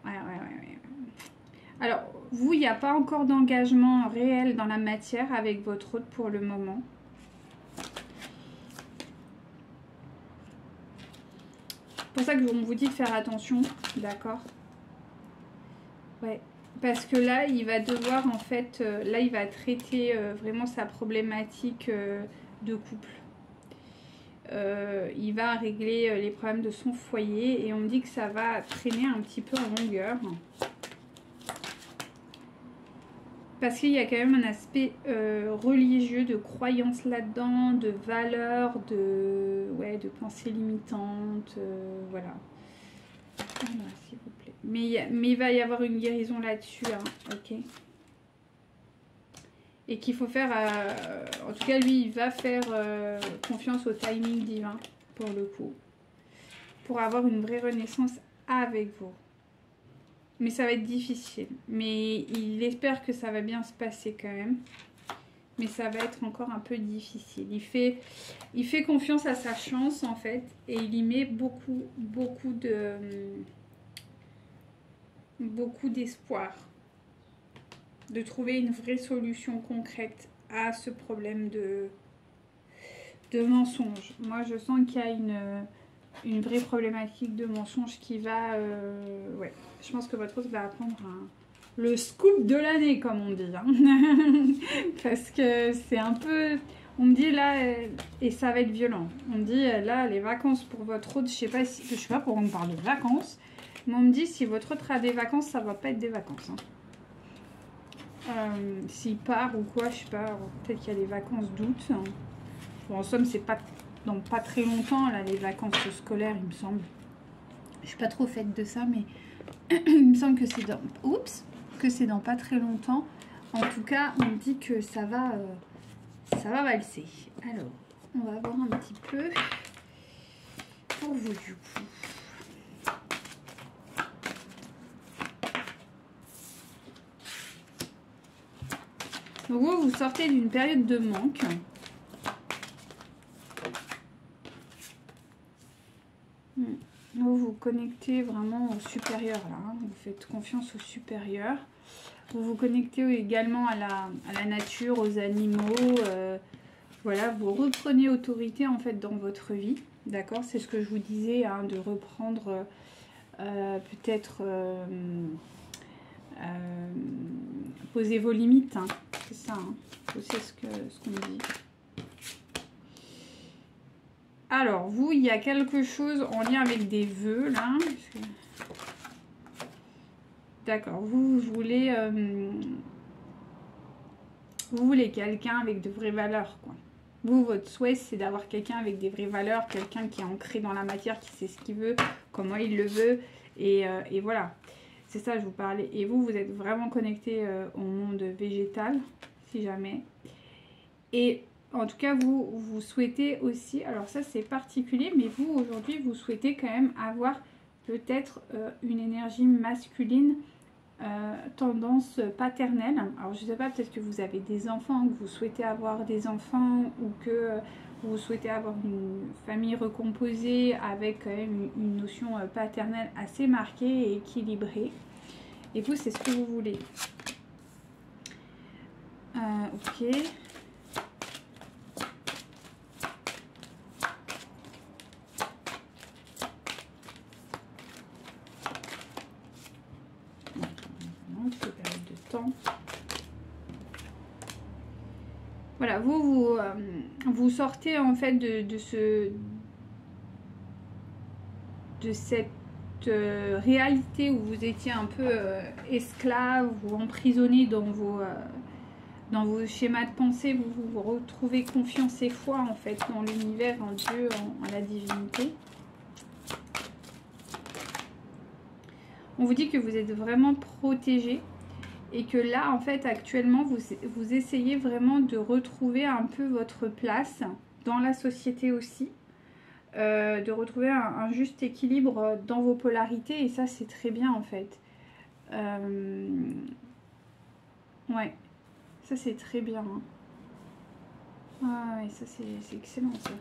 Alors, vous, il n'y a pas encore d'engagement réel dans la matière avec votre autre pour le moment. C'est pour ça que on vous dit de faire attention, d'accord? Ouais, parce que là, il va devoir, en fait, là, il va traiter vraiment sa problématique de couple. Il va régler les problèmes de son foyer et on me dit que ça va traîner un petit peu en longueur. Parce qu'il y a quand même un aspect religieux, de croyance là-dedans, de valeurs, de pensées limitantes, voilà. Voilà, s'il vous plaît. Mais il va y avoir une guérison là-dessus, hein, ok. Et qu'il faut faire, en tout cas lui, il va faire confiance au timing divin, pour le coup. Pour avoir une vraie renaissance avec vous. Mais ça va être difficile. Mais il espère que ça va bien se passer quand même. Mais ça va être encore un peu difficile. Il fait confiance à sa chance en fait. Et il y met beaucoup d'espoir. De trouver une vraie solution concrète à ce problème de mensonge. Moi je sens qu'il y a une vraie problématique de mensonge qui va... ouais, je pense que votre autre va apprendre le scoop de l'année, comme on dit. Hein. Parce que c'est un peu... On me dit là, et ça va être violent. On me dit là, les vacances pour votre autre, je sais pas pourquoi on parle de vacances, mais on me dit si votre autre a des vacances, ça va pas être des vacances. Hein. S'il part ou quoi, je sais pas, peut-être qu'il y a les vacances d'août. Hein. Bon, en somme, c'est pas... dans pas très longtemps, là, les vacances scolaires, il me semble. Je suis pas trop faite de ça, mais il me semble que c'est dans... Oups, que c'est dans pas très longtemps. En tout cas, on me dit que ça va valser. Alors, on va voir un petit peu pour vous, du coup. Donc, vous sortez d'une période de manque. Vous connectez vraiment au supérieur là, hein. Vous faites confiance au supérieur. Vous vous connectez également à la nature, aux animaux. Voilà, vous reprenez autorité en fait dans votre vie. D'accord, c'est ce que je vous disais, hein, de reprendre peut-être poser vos limites. Hein. C'est ça, hein. C'est ce qu'on dit. Alors, vous, il y a quelque chose en lien avec des vœux, là. D'accord, vous voulez quelqu'un avec de vraies valeurs, quoi. Vous, votre souhait, c'est d'avoir quelqu'un avec des vraies valeurs, quelqu'un qui est ancré dans la matière, qui sait ce qu'il veut, comment il le veut, et voilà. C'est ça, je vous parlais. Et vous, vous êtes vraiment connecté au monde végétal, si jamais. Et en tout cas, vous souhaitez aussi, alors ça c'est particulier, mais vous aujourd'hui, vous souhaitez quand même avoir peut-être une énergie masculine, tendance paternelle. Alors je ne sais pas, peut-être que vous avez des enfants, que vous souhaitez avoir des enfants, ou que vous souhaitez avoir une famille recomposée avec quand même une notion paternelle assez marquée et équilibrée. Et vous, c'est ce que vous voulez. Ok. Voilà, vous sortez en fait de cette réalité où vous étiez un peu esclave ou emprisonné dans vos schémas de pensée. Vous retrouvez confiance et foi en fait dans l'univers, en Dieu, en la divinité. On vous dit que vous êtes vraiment protégé. Et que là, en fait, actuellement, vous essayez vraiment de retrouver un peu votre place dans la société aussi. De retrouver un juste équilibre dans vos polarités. Et ça, c'est très bien, en fait. Ouais, ça, c'est très bien. Hein. Ah, ouais, ça, c'est excellent, ça.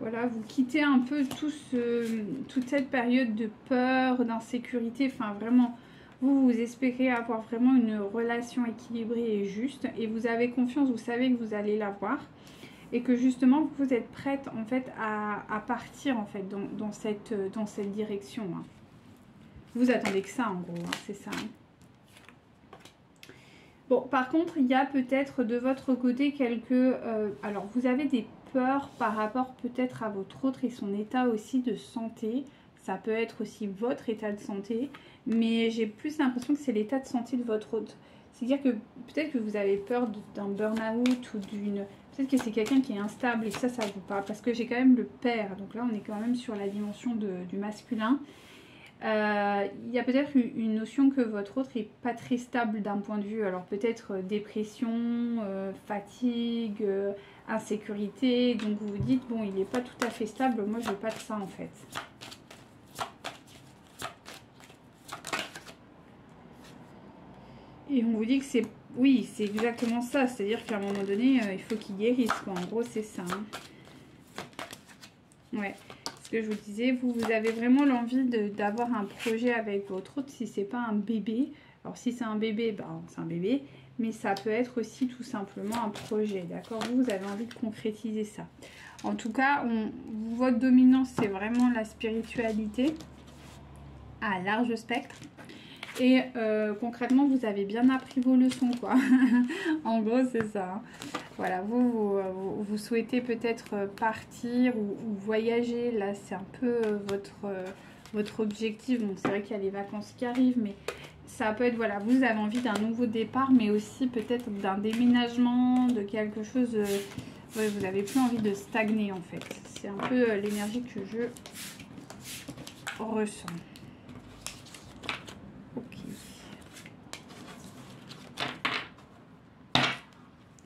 Voilà, vous quittez un peu toute cette période de peur, d'insécurité. Enfin, vraiment, vous espérez avoir vraiment une relation équilibrée et juste. Et vous avez confiance, vous savez que vous allez l'avoir. Et que justement, vous êtes prête, en fait, à partir, en fait, dans cette direction. Hein. Vous attendez que ça, en gros, hein, c'est ça. Hein. Bon, par contre, il y a peut-être de votre côté quelques... alors, vous avez des peurs par rapport peut-être à votre autre et son état aussi de santé. Ça peut être aussi votre état de santé, mais j'ai plus l'impression que c'est l'état de santé de votre autre. C'est-à-dire que peut-être que vous avez peur d'un burn-out ou d'une... Peut-être que c'est quelqu'un qui est instable et ça vous parle. Parce que j'ai quand même le père, donc là on est quand même sur la dimension du masculin. Il y a peut-être une notion que votre autre est pas très stable d'un point de vue, alors peut-être dépression, fatigue, insécurité, donc vous vous dites bon il n'est pas tout à fait stable, moi je veux pas de ça en fait. Et on vous dit que c'est, oui c'est exactement ça, c'est-à-dire qu'à un moment donné il faut qu'il guérisse quoi, en gros c'est ça. Hein. Ouais. Que je vous disais, vous avez vraiment l'envie d'avoir un projet avec votre autre, si c'est pas un bébé. Alors si c'est un bébé, ben, c'est un bébé, mais ça peut être aussi tout simplement un projet, d'accord? Vous avez envie de concrétiser ça. En tout cas, votre dominance, c'est vraiment la spiritualité à large spectre. Et concrètement, vous avez bien appris vos leçons, quoi. En gros, c'est ça. Hein. Voilà, vous souhaitez peut-être partir ou voyager. Là, c'est un peu votre objectif. Bon, c'est vrai qu'il y a les vacances qui arrivent, mais ça peut être, voilà, vous avez envie d'un nouveau départ, mais aussi peut-être d'un déménagement, de quelque chose... ouais, vous n'avez plus envie de stagner, en fait. C'est un peu l'énergie que je ressens.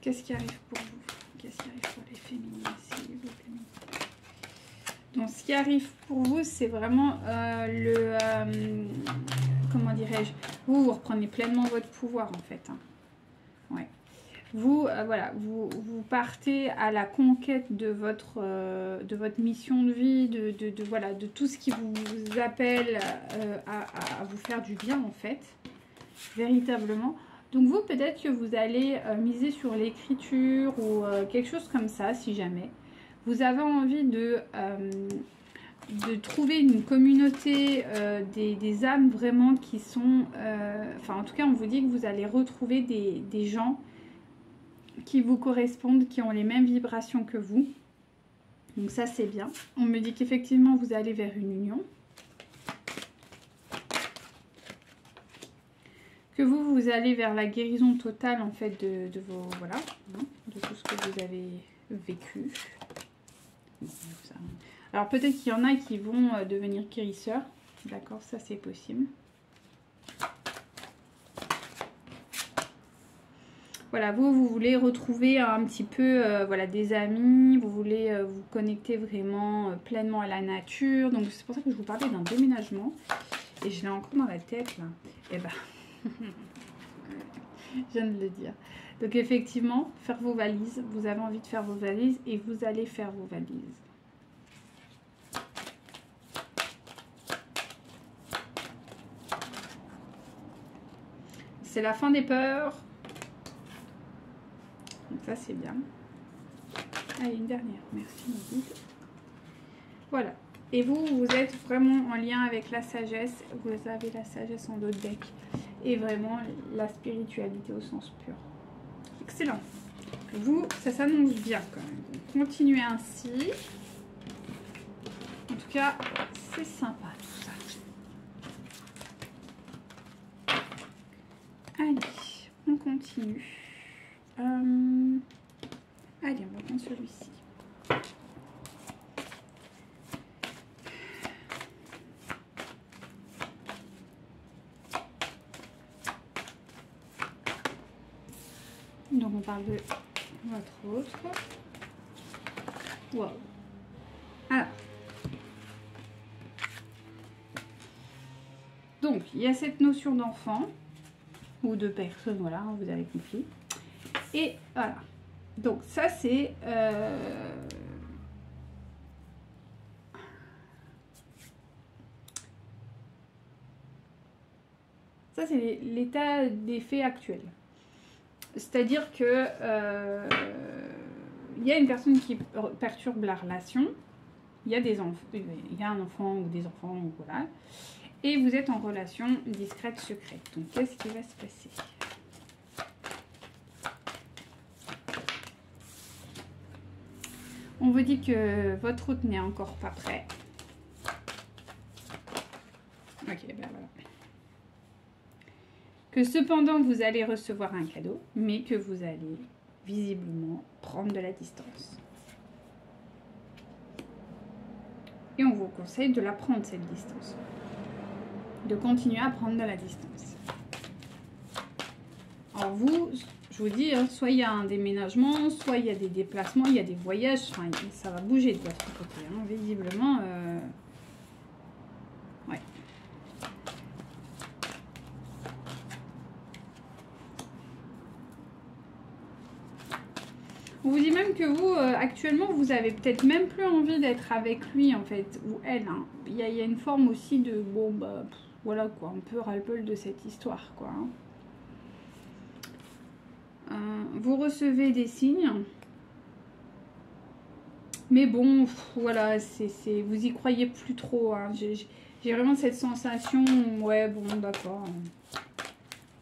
Qu'est-ce qui arrive pour vous? Qu'est-ce qui arrive pour les féminines, s'il vous plaît? Donc, ce qui arrive pour vous, c'est vraiment comment dirais-je? Vous reprenez pleinement votre pouvoir, en fait. Hein. Ouais. Vous, voilà, vous partez à la conquête de votre mission de vie, voilà, de tout ce qui vous appelle à vous faire du bien, en fait, véritablement. Donc vous, peut-être que vous allez miser sur l'écriture ou quelque chose comme ça, si jamais. Vous avez envie de trouver une communauté des âmes vraiment qui sont... enfin, en tout cas, on vous dit que vous allez retrouver des gens qui vous correspondent, qui ont les mêmes vibrations que vous. Donc ça, c'est bien. On me dit qu'effectivement, vous allez vers une union. Que vous allez vers la guérison totale, en fait, de vos... Voilà, hein, de tout ce que vous avez vécu. Alors, peut-être qu'il y en a qui vont devenir guérisseurs. D'accord, ça, c'est possible. Voilà, vous voulez retrouver un petit peu voilà, des amis, vous voulez vous connecter vraiment pleinement à la nature. Donc, c'est pour ça que je vous parlais d'un déménagement. Et je l'ai encore dans la tête, là. Et ben... je viens de le dire. Donc effectivement, faire vos valises. Vous avez envie de faire vos valises et vous allez faire vos valises. C'est la fin des peurs. Donc ça, c'est bien. Allez, une dernière. Merci, mon guide. Voilà. Et vous êtes vraiment en lien avec la sagesse. Vous avez la sagesse en d'autres decks. Et vraiment la spiritualité au sens pur. Excellent. Vous, ça s'annonce bien quand même. Donc, continuez ainsi. En tout cas, c'est sympa tout ça. Allez, on continue. Allez, on va prendre celui-ci. Donc on parle de votre autre. Wow. Alors. Donc il y a cette notion d'enfant ou de personne, voilà, vous avez compris. Et voilà. Donc ça c'est ça c'est l'état des faits actuels. C'est-à-dire que il y a une personne qui perturbe la relation, il y a un enfant ou des enfants, voilà, et vous êtes en relation discrète, secrète. Donc qu'est-ce qui va se passer? On vous dit que votre hôte n'est encore pas prêt. Ok, ben voilà. Que cependant vous allez recevoir un cadeau, mais que vous allez visiblement prendre de la distance. Et on vous conseille de la prendre, cette distance. De continuer à prendre de la distance. Alors vous, je vous dis, hein, soit il y a un déménagement, soit il y a des déplacements, il y a des voyages, enfin ça va bouger de votre côté, hein, visiblement. Ouais. On vous dit même que vous, actuellement, vous avez peut-être même plus envie d'être avec lui, en fait, ou elle. Hein. Il y a une forme aussi de, bon, bah, voilà, quoi, un peu ras-le-bol de cette histoire, quoi. Hein. Vous recevez des signes. Mais bon, voilà, vous y croyez plus trop. Hein. J'ai vraiment cette sensation, ouais, bon, d'accord.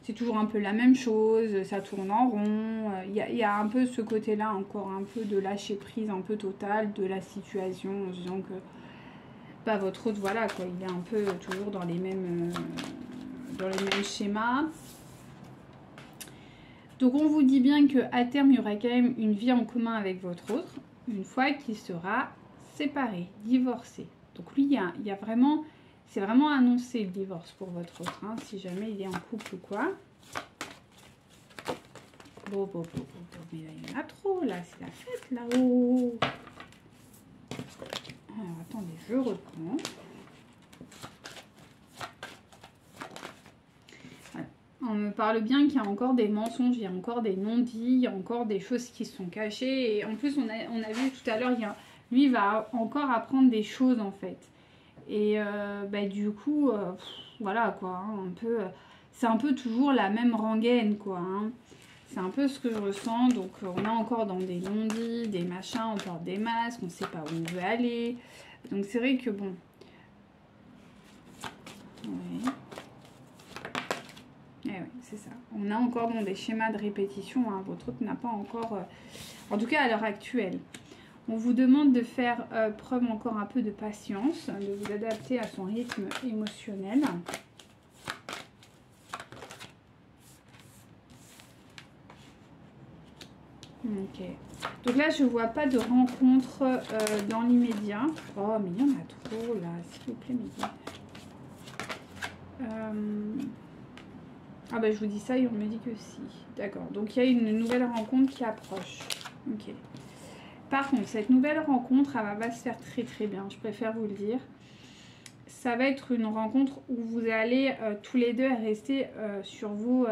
C'est toujours un peu la même chose, ça tourne en rond. Il y a un peu ce côté-là, encore un peu de lâcher prise un peu total de la situation, en se disant que bah, votre hôte, voilà, quoi, il est un peu toujours dans les mêmes schémas. Donc on vous dit bien qu'à terme, il y aura quand même une vie en commun avec votre autre, une fois qu'il sera séparé, divorcé. Donc lui, il y a vraiment... C'est vraiment annoncé le divorce pour votre autre, hein, si jamais il est en couple ou quoi. Bon, mais là, il y en a trop, là, c'est la fête, là-haut. Alors, attendez, je reprends. Voilà. On me parle bien qu'il y a encore des mensonges, il y a encore des non-dits, il y a encore des choses qui sont cachées. Et en plus, on a vu tout à l'heure, lui va encore apprendre des choses en fait. Et bah, du coup, voilà quoi, hein, un peu, c'est un peu toujours la même rengaine quoi. Hein. C'est un peu ce que je ressens. Donc on est encore dans des non-dits, des machins, on porte des masques, on ne sait pas où on veut aller. Donc c'est vrai que bon. Oui. Eh oui, c'est ça. On est encore dans des schémas de répétition. Hein. Votre autre n'a pas encore... en tout cas, à l'heure actuelle. On vous demande de faire preuve encore un peu de patience, de vous adapter à son rythme émotionnel. Ok. Donc là, je vois pas de rencontre dans l'immédiat. Oh, mais il y en a trop là. S'il vous plaît, Mehdi. Ah bah je vous dis ça et on me dit que si. D'accord. Donc il y a une nouvelle rencontre qui approche. Ok. Par contre, cette nouvelle rencontre, elle va pas se faire très très bien. Je préfère vous le dire. Ça va être une rencontre où vous allez tous les deux rester sur vos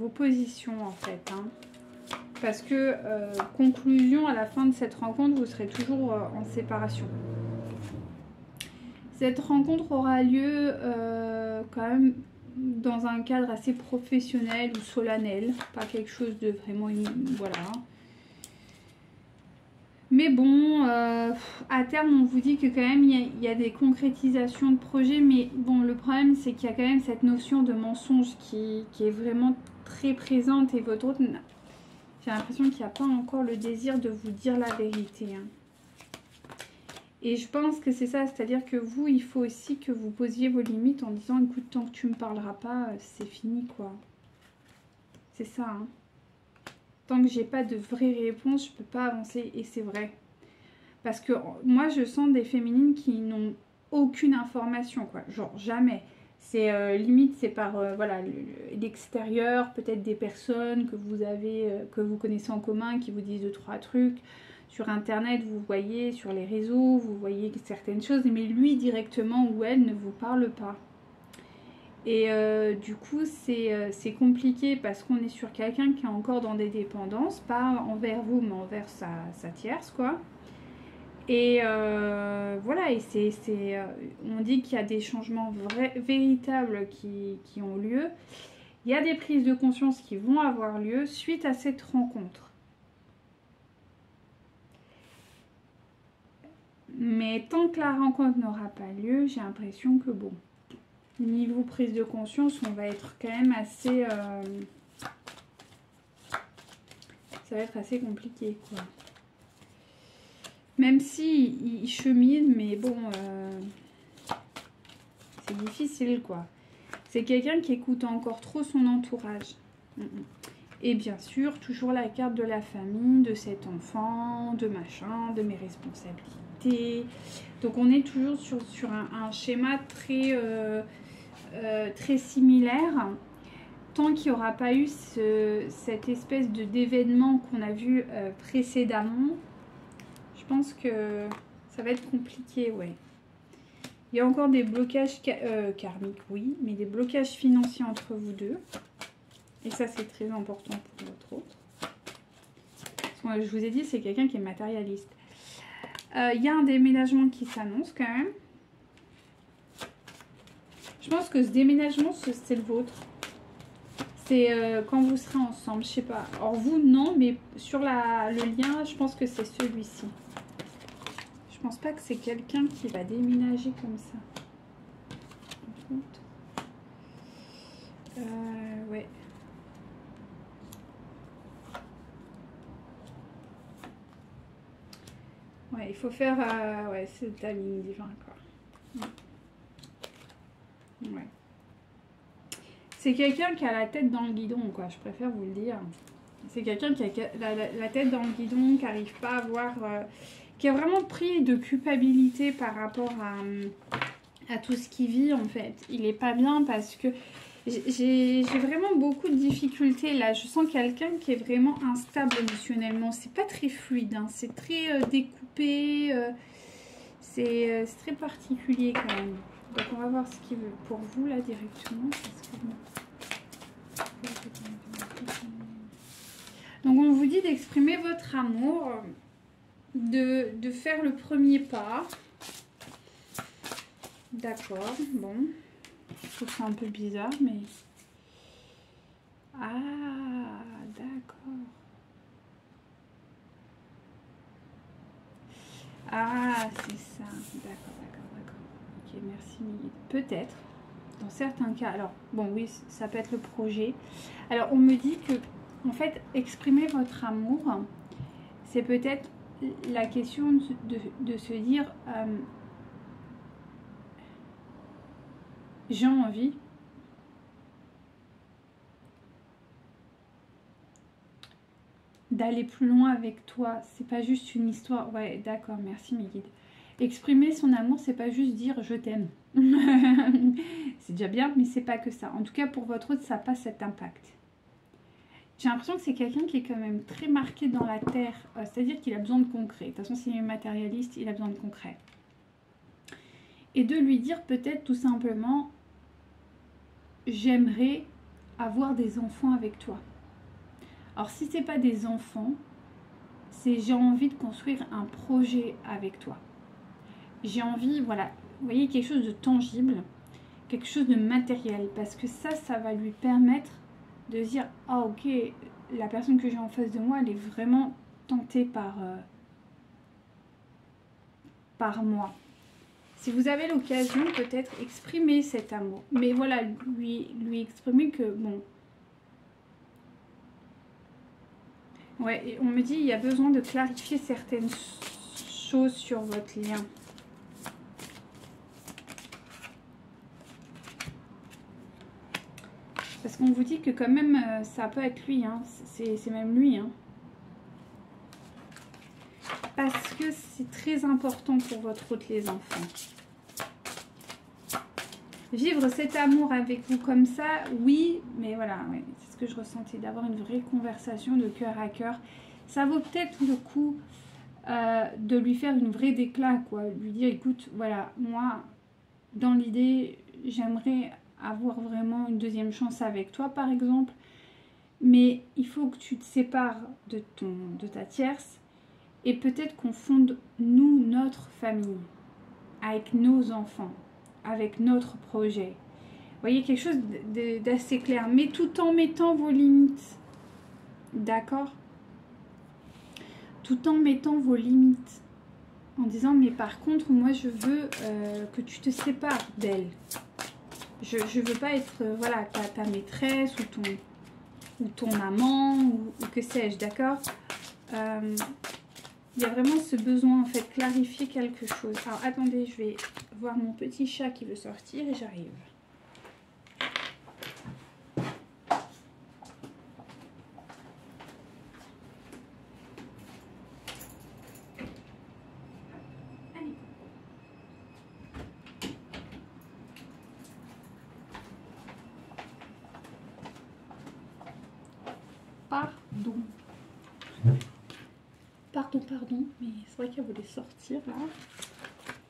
positions en fait. Hein. Parce que, conclusion, à la fin de cette rencontre, vous serez toujours en séparation. Cette rencontre aura lieu quand même dans un cadre assez professionnel ou solennel. Pas quelque chose de vraiment... Voilà. Mais bon, à terme, on vous dit que quand même, il y a des concrétisations de projets. Mais bon, le problème, c'est qu'il y a quand même cette notion de mensonge qui est vraiment très présente. Et votre autre... J'ai l'impression qu'il n'y a pas encore le désir de vous dire la vérité. Hein. Et je pense que c'est ça, c'est-à-dire que vous, il faut aussi que vous posiez vos limites en disant, écoute, tant que tu ne me parleras pas, c'est fini, quoi. C'est ça, hein. Tant que j'ai pas de vraies réponses, je peux pas avancer. Et c'est vrai. Parce que moi, je sens des féminines qui n'ont aucune information, quoi. Genre, jamais. C'est limite, c'est par voilà, l'extérieur, peut-être des personnes que vous avez, que vous connaissez en commun, qui vous disent 2-3 trucs. Sur internet, vous voyez, sur les réseaux, vous voyez certaines choses, mais lui directement ou elle ne vous parle pas. Et du coup, c'est compliqué parce qu'on est sur quelqu'un qui est encore dans des dépendances, pas envers vous, mais envers sa tierce, quoi. Et voilà, et on dit qu'il y a des changements véritables qui ont lieu. Il y a des prises de conscience qui vont avoir lieu suite à cette rencontre. Mais tant que la rencontre n'aura pas lieu, j'ai l'impression que bon, niveau prise de conscience, on va être quand même assez... ça va être assez compliqué, quoi. Même si il chemine, mais bon, c'est difficile, quoi. C'est quelqu'un qui écoute encore trop son entourage. Et bien sûr, toujours la carte de la famille, de cet enfant, de machin, de mes responsabilités. Donc on est toujours sur un schéma très, très similaire. Tant qu'il n'y aura pas eu cette espèce d'événement qu'on a vu précédemment, je pense que ça va être compliqué, ouais. Il y a encore des blocages karmiques, oui, mais des blocages financiers entre vous deux. Et ça, c'est très important pour votre autre. Parce que, je vous ai dit, c'est quelqu'un qui est matérialiste. Il y a un déménagement qui s'annonce quand même. Je pense que ce déménagement, c'est le vôtre. C'est quand vous serez ensemble, je sais pas. Alors vous, non, mais sur le lien, je pense que c'est celui-ci. Je pense pas que c'est quelqu'un qui va déménager comme ça. Ouais. Ouais, il faut faire... ouais, c'est le timing divin, quoi. Ouais. C'est quelqu'un qui a la tête dans le guidon, quoi. Je préfère vous le dire. C'est quelqu'un qui a la tête dans le guidon, qui n'arrive pas à voir... qui a vraiment pris de culpabilité par rapport à tout ce qu'il vit, en fait. Il est pas bien parce que... J'ai vraiment beaucoup de difficultés là. Je sens quelqu'un qui est vraiment instable émotionnellement. C'est pas très fluide, hein. C'est très découpé. C'est très particulier quand même. Donc on va voir ce qu'il veut pour vous là directement. Parce que, bon. Donc on vous dit d'exprimer votre amour, de faire le premier pas. D'accord, bon. Je trouve ça un peu bizarre, mais... Ah, d'accord. Ah, c'est ça. D'accord. Ok, merci Miguel. Peut-être, dans certains cas. Alors, bon, oui, ça peut être le projet. Alors, on me dit que, en fait, exprimer votre amour, c'est peut-être la question de se dire j'ai envie d'aller plus loin avec toi. C'est pas juste une histoire. Ouais, d'accord, merci mes guides. Exprimer son amour, c'est pas juste dire je t'aime. C'est déjà bien, mais c'est pas que ça. En tout cas, pour votre autre, ça n'a pas cet impact. J'ai l'impression que c'est quelqu'un qui est quand même très marqué dans la terre. C'est-à-dire qu'il a besoin de concret. De toute façon, s'il est matérialiste, il a besoin de concret. Et de lui dire peut-être tout simplement j'aimerais avoir des enfants avec toi. Alors si c'est pas des enfants, c'est j'ai envie de construire un projet avec toi. J'ai envie, voilà, vous voyez, quelque chose de tangible, quelque chose de matériel, parce que ça va lui permettre de dire ah ok, la personne que j'ai en face de moi, elle est vraiment tentée par moi. Si vous avez l'occasion, peut-être exprimer cet amour. Mais voilà, lui exprimer que, bon... Ouais, et on me dit, il y a besoin de clarifier certaines choses sur votre lien. Parce qu'on vous dit que quand même, ça peut être lui, hein. C'est même lui, hein. Parce que c'est très important pour votre hôte, les enfants. Vivre cet amour avec vous comme ça, oui, mais voilà, ouais, c'est ce que je ressentais, d'avoir une vraie conversation de cœur à cœur. Ça vaut peut-être le coup de lui faire une vraie déclat, quoi. Lui dire, écoute, voilà, moi, dans l'idée, j'aimerais avoir vraiment une deuxième chance avec toi, par exemple. Mais il faut que tu te sépares de ta tierce et peut-être qu'on fonde, nous, notre famille, avec nos enfants, avec notre projet. Vous voyez, quelque chose d'assez clair, mais tout en mettant vos limites. D'accord? Tout en mettant vos limites. En disant, mais par contre, moi, je veux que tu te sépares d'elle. Je veux pas être, voilà, ta maîtresse ou ton amant ou que sais-je, d'accord? Il y a vraiment ce besoin, en fait, clarifier quelque chose. Alors, attendez, je vais voir mon petit chat qui veut sortir et j'arrive. Pardon, mais c'est vrai qu'elle voulait sortir là.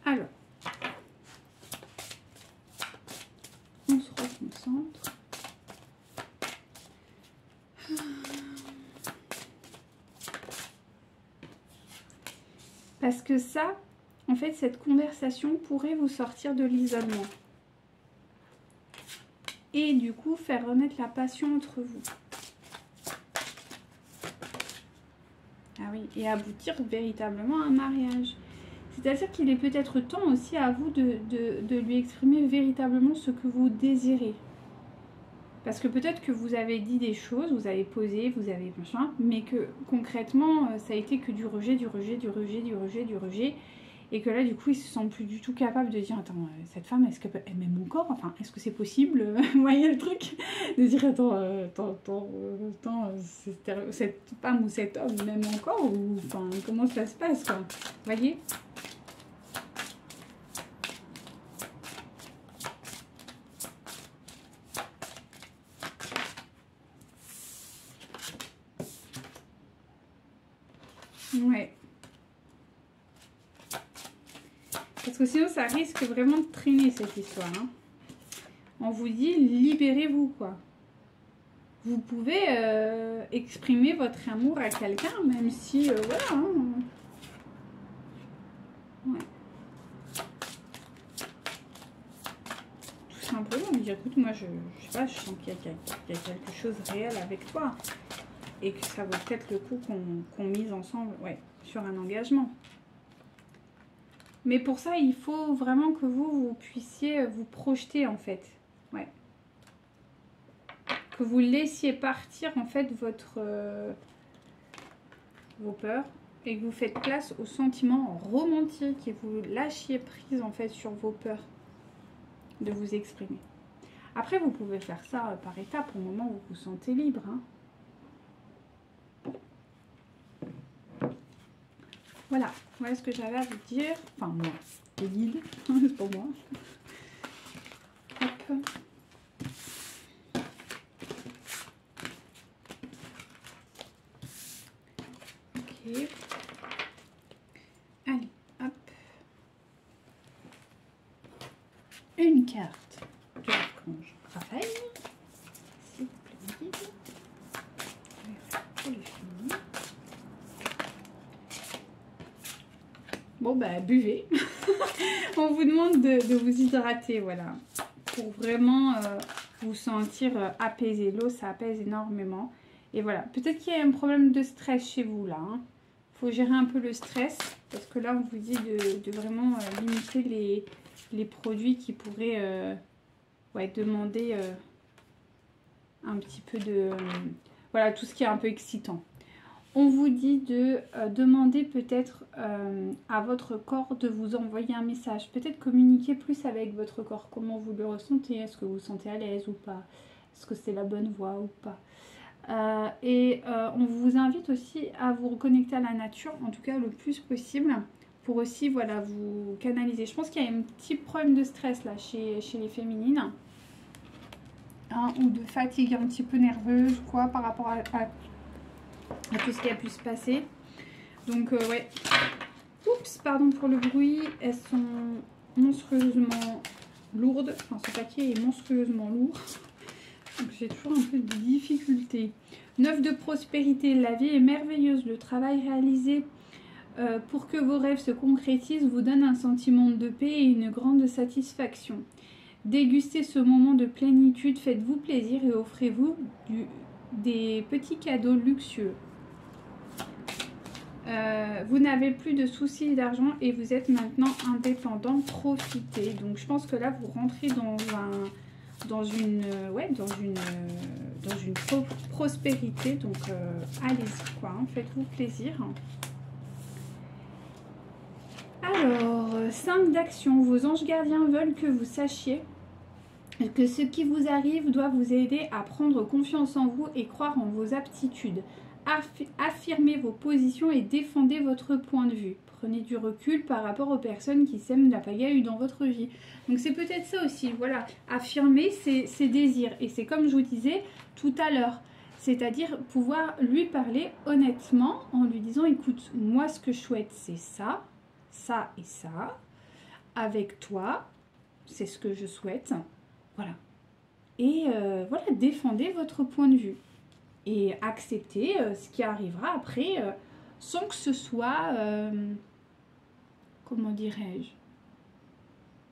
Alors, on se reconcentre. Parce que ça, en fait, cette conversation pourrait vous sortir de l'isolement. Et du coup, faire renaître la passion entre vous. Ah oui, et aboutir véritablement à un mariage. C'est-à-dire qu'il est peut-être temps aussi à vous de lui exprimer véritablement ce que vous désirez. Parce que peut-être que vous avez dit des choses, vous avez posé, vous avez machin, mais que concrètement, ça a été que du rejet. Et que là, du coup, il se sent plus du tout capable de dire, attends, cette femme, est-ce qu'elle m'aime encore? Enfin, est-ce que c'est possible? Vous voyez le truc? De dire, attends, cette femme ou cet homme m'aime encore? Ou, enfin, comment ça se passe, quoi? Vous voyez? Ouais. Parce que sinon, ça risque vraiment de traîner, cette histoire. Hein. On vous dit, libérez-vous, quoi. vous pouvez exprimer votre amour à quelqu'un, même si, voilà. Hein. Ouais. Tout simplement, me dire, écoute, moi, je sais pas, je sens qu'il y a quelque chose réel avec toi. Et que ça vaut peut-être le coup qu'on mise ensemble, ouais, sur un engagement. Mais pour ça, il faut vraiment que vous puissiez vous projeter, en fait. Ouais. Que vous laissiez partir, en fait, vos peurs. Et que vous faites place aux sentiments romantiques. Et vous lâchiez prise, en fait, sur vos peurs. De vous exprimer. Après, vous pouvez faire ça par étapes, au moment où vous vous sentez libre, hein. Voilà ce que j'avais à vous dire. Enfin, moi, le guide, c'est pour moi. Hop. Ok. Allez, hop. Une carte de l'archange Raphaël. S'il vous plaît, mon guide. Pour le finir. Bon, bah, buvez. On vous demande de vous hydrater, voilà. Pour vraiment vous sentir apaisé. L'eau, ça apaise énormément. Et voilà. Peut-être qu'il y a un problème de stress chez vous, là. Hein. Faut gérer un peu le stress. Parce que là, on vous dit de vraiment limiter les produits qui pourraient ouais, demander un petit peu de... voilà, tout ce qui est un peu excitant. On vous dit de demander peut-être à votre corps de vous envoyer un message. Peut-être communiquer plus avec votre corps. Comment vous le ressentez? Est-ce que vous vous sentez à l'aise ou pas? Est-ce que c'est la bonne voie ou pas? On vous invite aussi à vous reconnecter à la nature, en tout cas le plus possible, pour aussi voilà, vous canaliser. Je pense qu'il y a un petit problème de stress là chez les féminines. Hein, ou de fatigue un petit peu nerveuse, quoi, par rapport à tout ce qui a pu se passer. Donc ouais, oups, pardon pour le bruit, elles sont monstrueusement lourdes, enfin ce paquet est monstrueusement lourd, donc j'ai toujours un peu de difficulté. 9 de prospérité, la vie est merveilleuse, le travail réalisé pour que vos rêves se concrétisent vous donne un sentiment de paix et une grande satisfaction. Dégustez ce moment de plénitude, faites-vous plaisir et offrez-vous des petits cadeaux luxueux. Vous n'avez plus de soucis d'argent et vous êtes maintenant indépendant, profitez. Donc je pense que là vous rentrez dans une prospérité, donc allez-y quoi, hein, faites-vous plaisir. Alors, 5 d'actions. Vos anges gardiens veulent que vous sachiez que ce qui vous arrive doit vous aider à prendre confiance en vous et croire en vos aptitudes. Affirmez vos positions et défendez votre point de vue. Prenez du recul par rapport aux personnes qui sèment la pagaille dans votre vie. Donc c'est peut-être ça aussi, voilà, affirmer ses désirs. Et c'est comme je vous disais tout à l'heure, c'est-à-dire pouvoir lui parler honnêtement en lui disant, écoute, moi ce que je souhaite c'est ça, ça et ça. Avec toi, c'est ce que je souhaite. Voilà. Et voilà, défendez votre point de vue. Et acceptez ce qui arrivera après, sans que ce soit, comment dirais-je,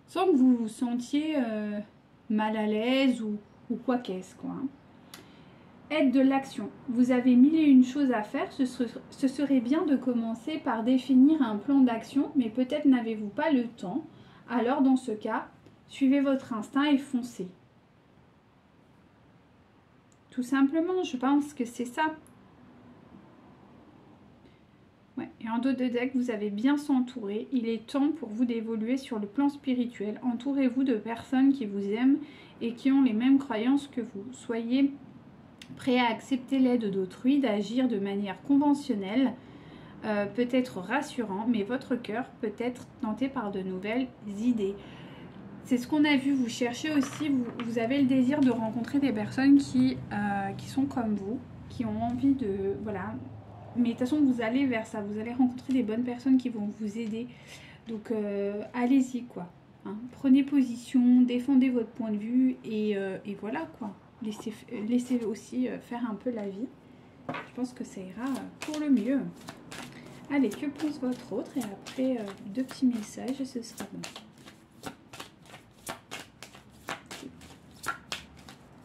sans que vous vous sentiez mal à l'aise ou quoi qu'est-ce, quoi. Hein. Aide de l'action. Vous avez mille et une choses à faire. Ce serait bien de commencer par définir un plan d'action, mais peut-être n'avez-vous pas le temps. Alors, dans ce cas, suivez votre instinct et foncez. Tout simplement, je pense que c'est ça. Ouais. Et en dos de deck, vous avez bien s'entourer. Il est temps pour vous d'évoluer sur le plan spirituel. Entourez-vous de personnes qui vous aiment et qui ont les mêmes croyances que vous. Soyez prêt à accepter l'aide d'autrui, d'agir de manière conventionnelle, peut-être rassurant, mais votre cœur peut être tenté par de nouvelles idées. C'est ce qu'on a vu, vous cherchez aussi, vous avez le désir de rencontrer des personnes qui sont comme vous, qui ont envie de... Voilà. Mais de toute façon, vous allez vers ça, vous allez rencontrer des bonnes personnes qui vont vous aider. Donc, allez-y, quoi. Hein. Prenez position, défendez votre point de vue et voilà, quoi. laissez aussi faire un peu la vie. Je pense que ça ira pour le mieux. Allez, que pense votre autre? Et après, 2 petits messages et ce sera bon.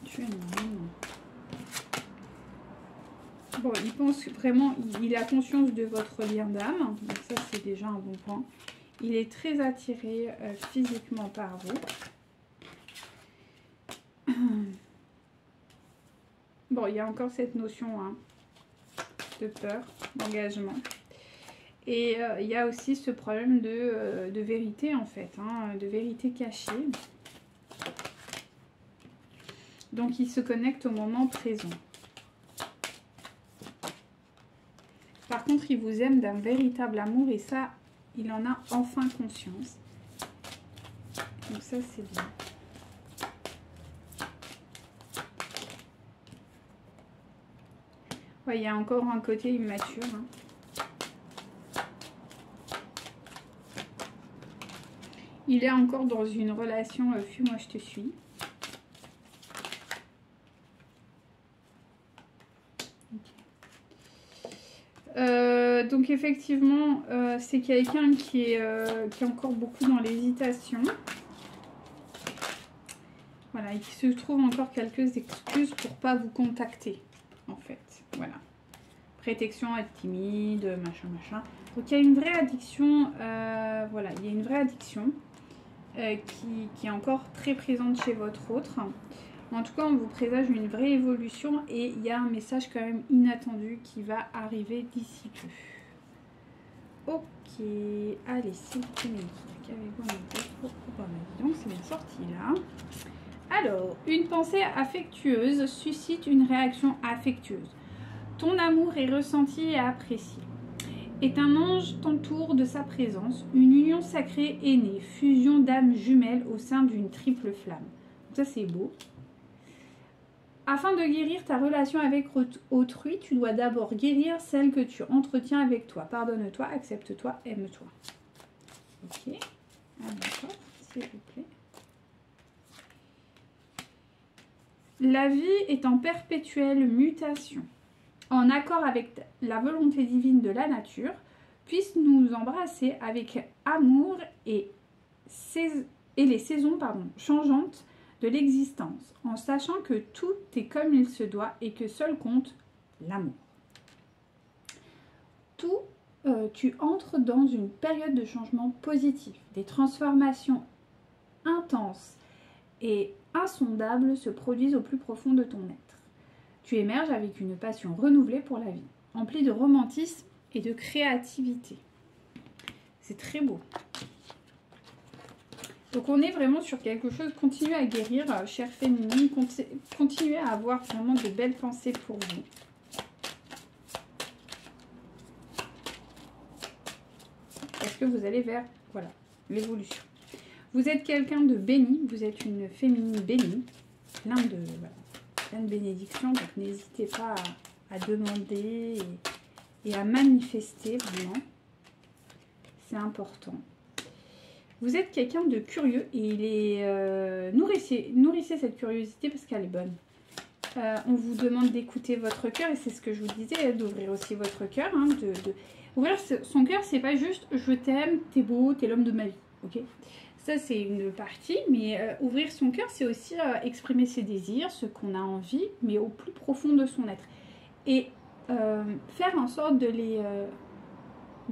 Tu es énorme. Bon, il pense vraiment, il a conscience de votre lien d'âme. Donc ça, c'est déjà un bon point. Il est très attiré physiquement par vous. Bon, il y a encore cette notion hein, de peur, d'engagement. Et il y a aussi ce problème de vérité, en fait, hein, de vérité cachée. Donc, il se connecte au moment présent. Par contre, il vous aime d'un véritable amour et ça, il en a enfin conscience. Donc ça, c'est bien. Ouais, il y a encore un côté immature. Hein. Il est encore dans une relation fuis-moi, je te suis. Donc effectivement, c'est quelqu'un qui est encore beaucoup dans l'hésitation. Voilà, et qui se trouve encore quelques excuses pour pas vous contacter, en fait. Voilà. Prétextion, être timide, machin. Donc il y a une vraie addiction, voilà, il y a une vraie addiction qui est encore très présente chez votre autre. En tout cas, on vous présage une vraie évolution et il y a un message quand même inattendu qui va arriver d'ici peu. Ok, allez, c'est donc c'est bien sorti là. Alors, une pensée affectueuse suscite une réaction affectueuse. Ton amour est ressenti et apprécié. Et un ange t'entoure de sa présence. Une union sacrée est née, fusion d'âmes jumelles au sein d'une triple flamme. Donc ça c'est beau. Afin de guérir ta relation avec autrui, tu dois d'abord guérir celle que tu entretiens avec toi. Pardonne-toi, accepte-toi, aime-toi. Ok. Ah, d'accord, s'il vous plaît. La vie est en perpétuelle mutation. En accord avec la volonté divine de la nature, puisse nous embrasser avec amour et les saisons changeantes de l'existence, en sachant que tout est comme il se doit et que seul compte l'amour. Tu entres dans une période de changement positif. Des transformations intenses et insondables se produisent au plus profond de ton être. Tu émerges avec une passion renouvelée pour la vie, emplie de romantisme et de créativité. C'est très beau. Donc on est vraiment sur quelque chose, continuez à guérir, chère féminine, continuez à avoir vraiment de belles pensées pour vous. Parce que vous allez vers, voilà, l'évolution. Vous êtes quelqu'un de béni, vous êtes une féminine bénie, plein de bénédictions, donc n'hésitez pas à demander et à manifester vraiment. C'est important. Vous êtes quelqu'un de curieux et il est nourrissez cette curiosité parce qu'elle est bonne. On vous demande d'écouter votre cœur et c'est ce que je vous disais, d'ouvrir aussi votre cœur. Hein, ouvrir son cœur, c'est pas juste je t'aime, t'es beau, t'es l'homme de ma vie. Ok, ça c'est une partie, mais ouvrir son cœur, c'est aussi exprimer ses désirs, ce qu'on a envie, mais au plus profond de son être. Et faire en sorte de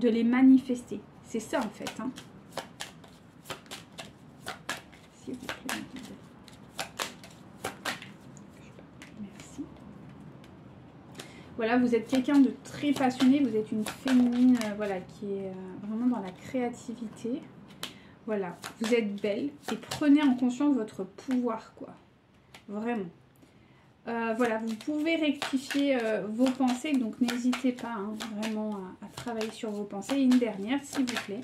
les manifester. C'est ça en fait. Hein. S'il vous plaît. Merci. Voilà, vous êtes quelqu'un de très passionné, vous êtes une féminine voilà, qui est vraiment dans la créativité. Voilà, vous êtes belle et prenez en conscience votre pouvoir, quoi. Vraiment. Voilà, vous pouvez rectifier vos pensées, donc n'hésitez pas hein, vraiment à travailler sur vos pensées. Et une dernière, s'il vous plaît.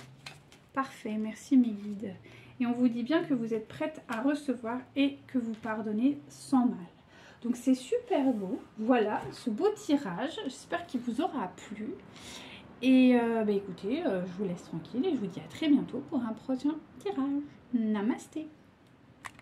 Parfait, merci mes guides. Et on vous dit bien que vous êtes prête à recevoir et que vous pardonnez sans mal. Donc c'est super beau. Voilà, ce beau tirage. J'espère qu'il vous aura plu. Et écoutez, je vous laisse tranquille et je vous dis à très bientôt pour un prochain tirage. Namasté.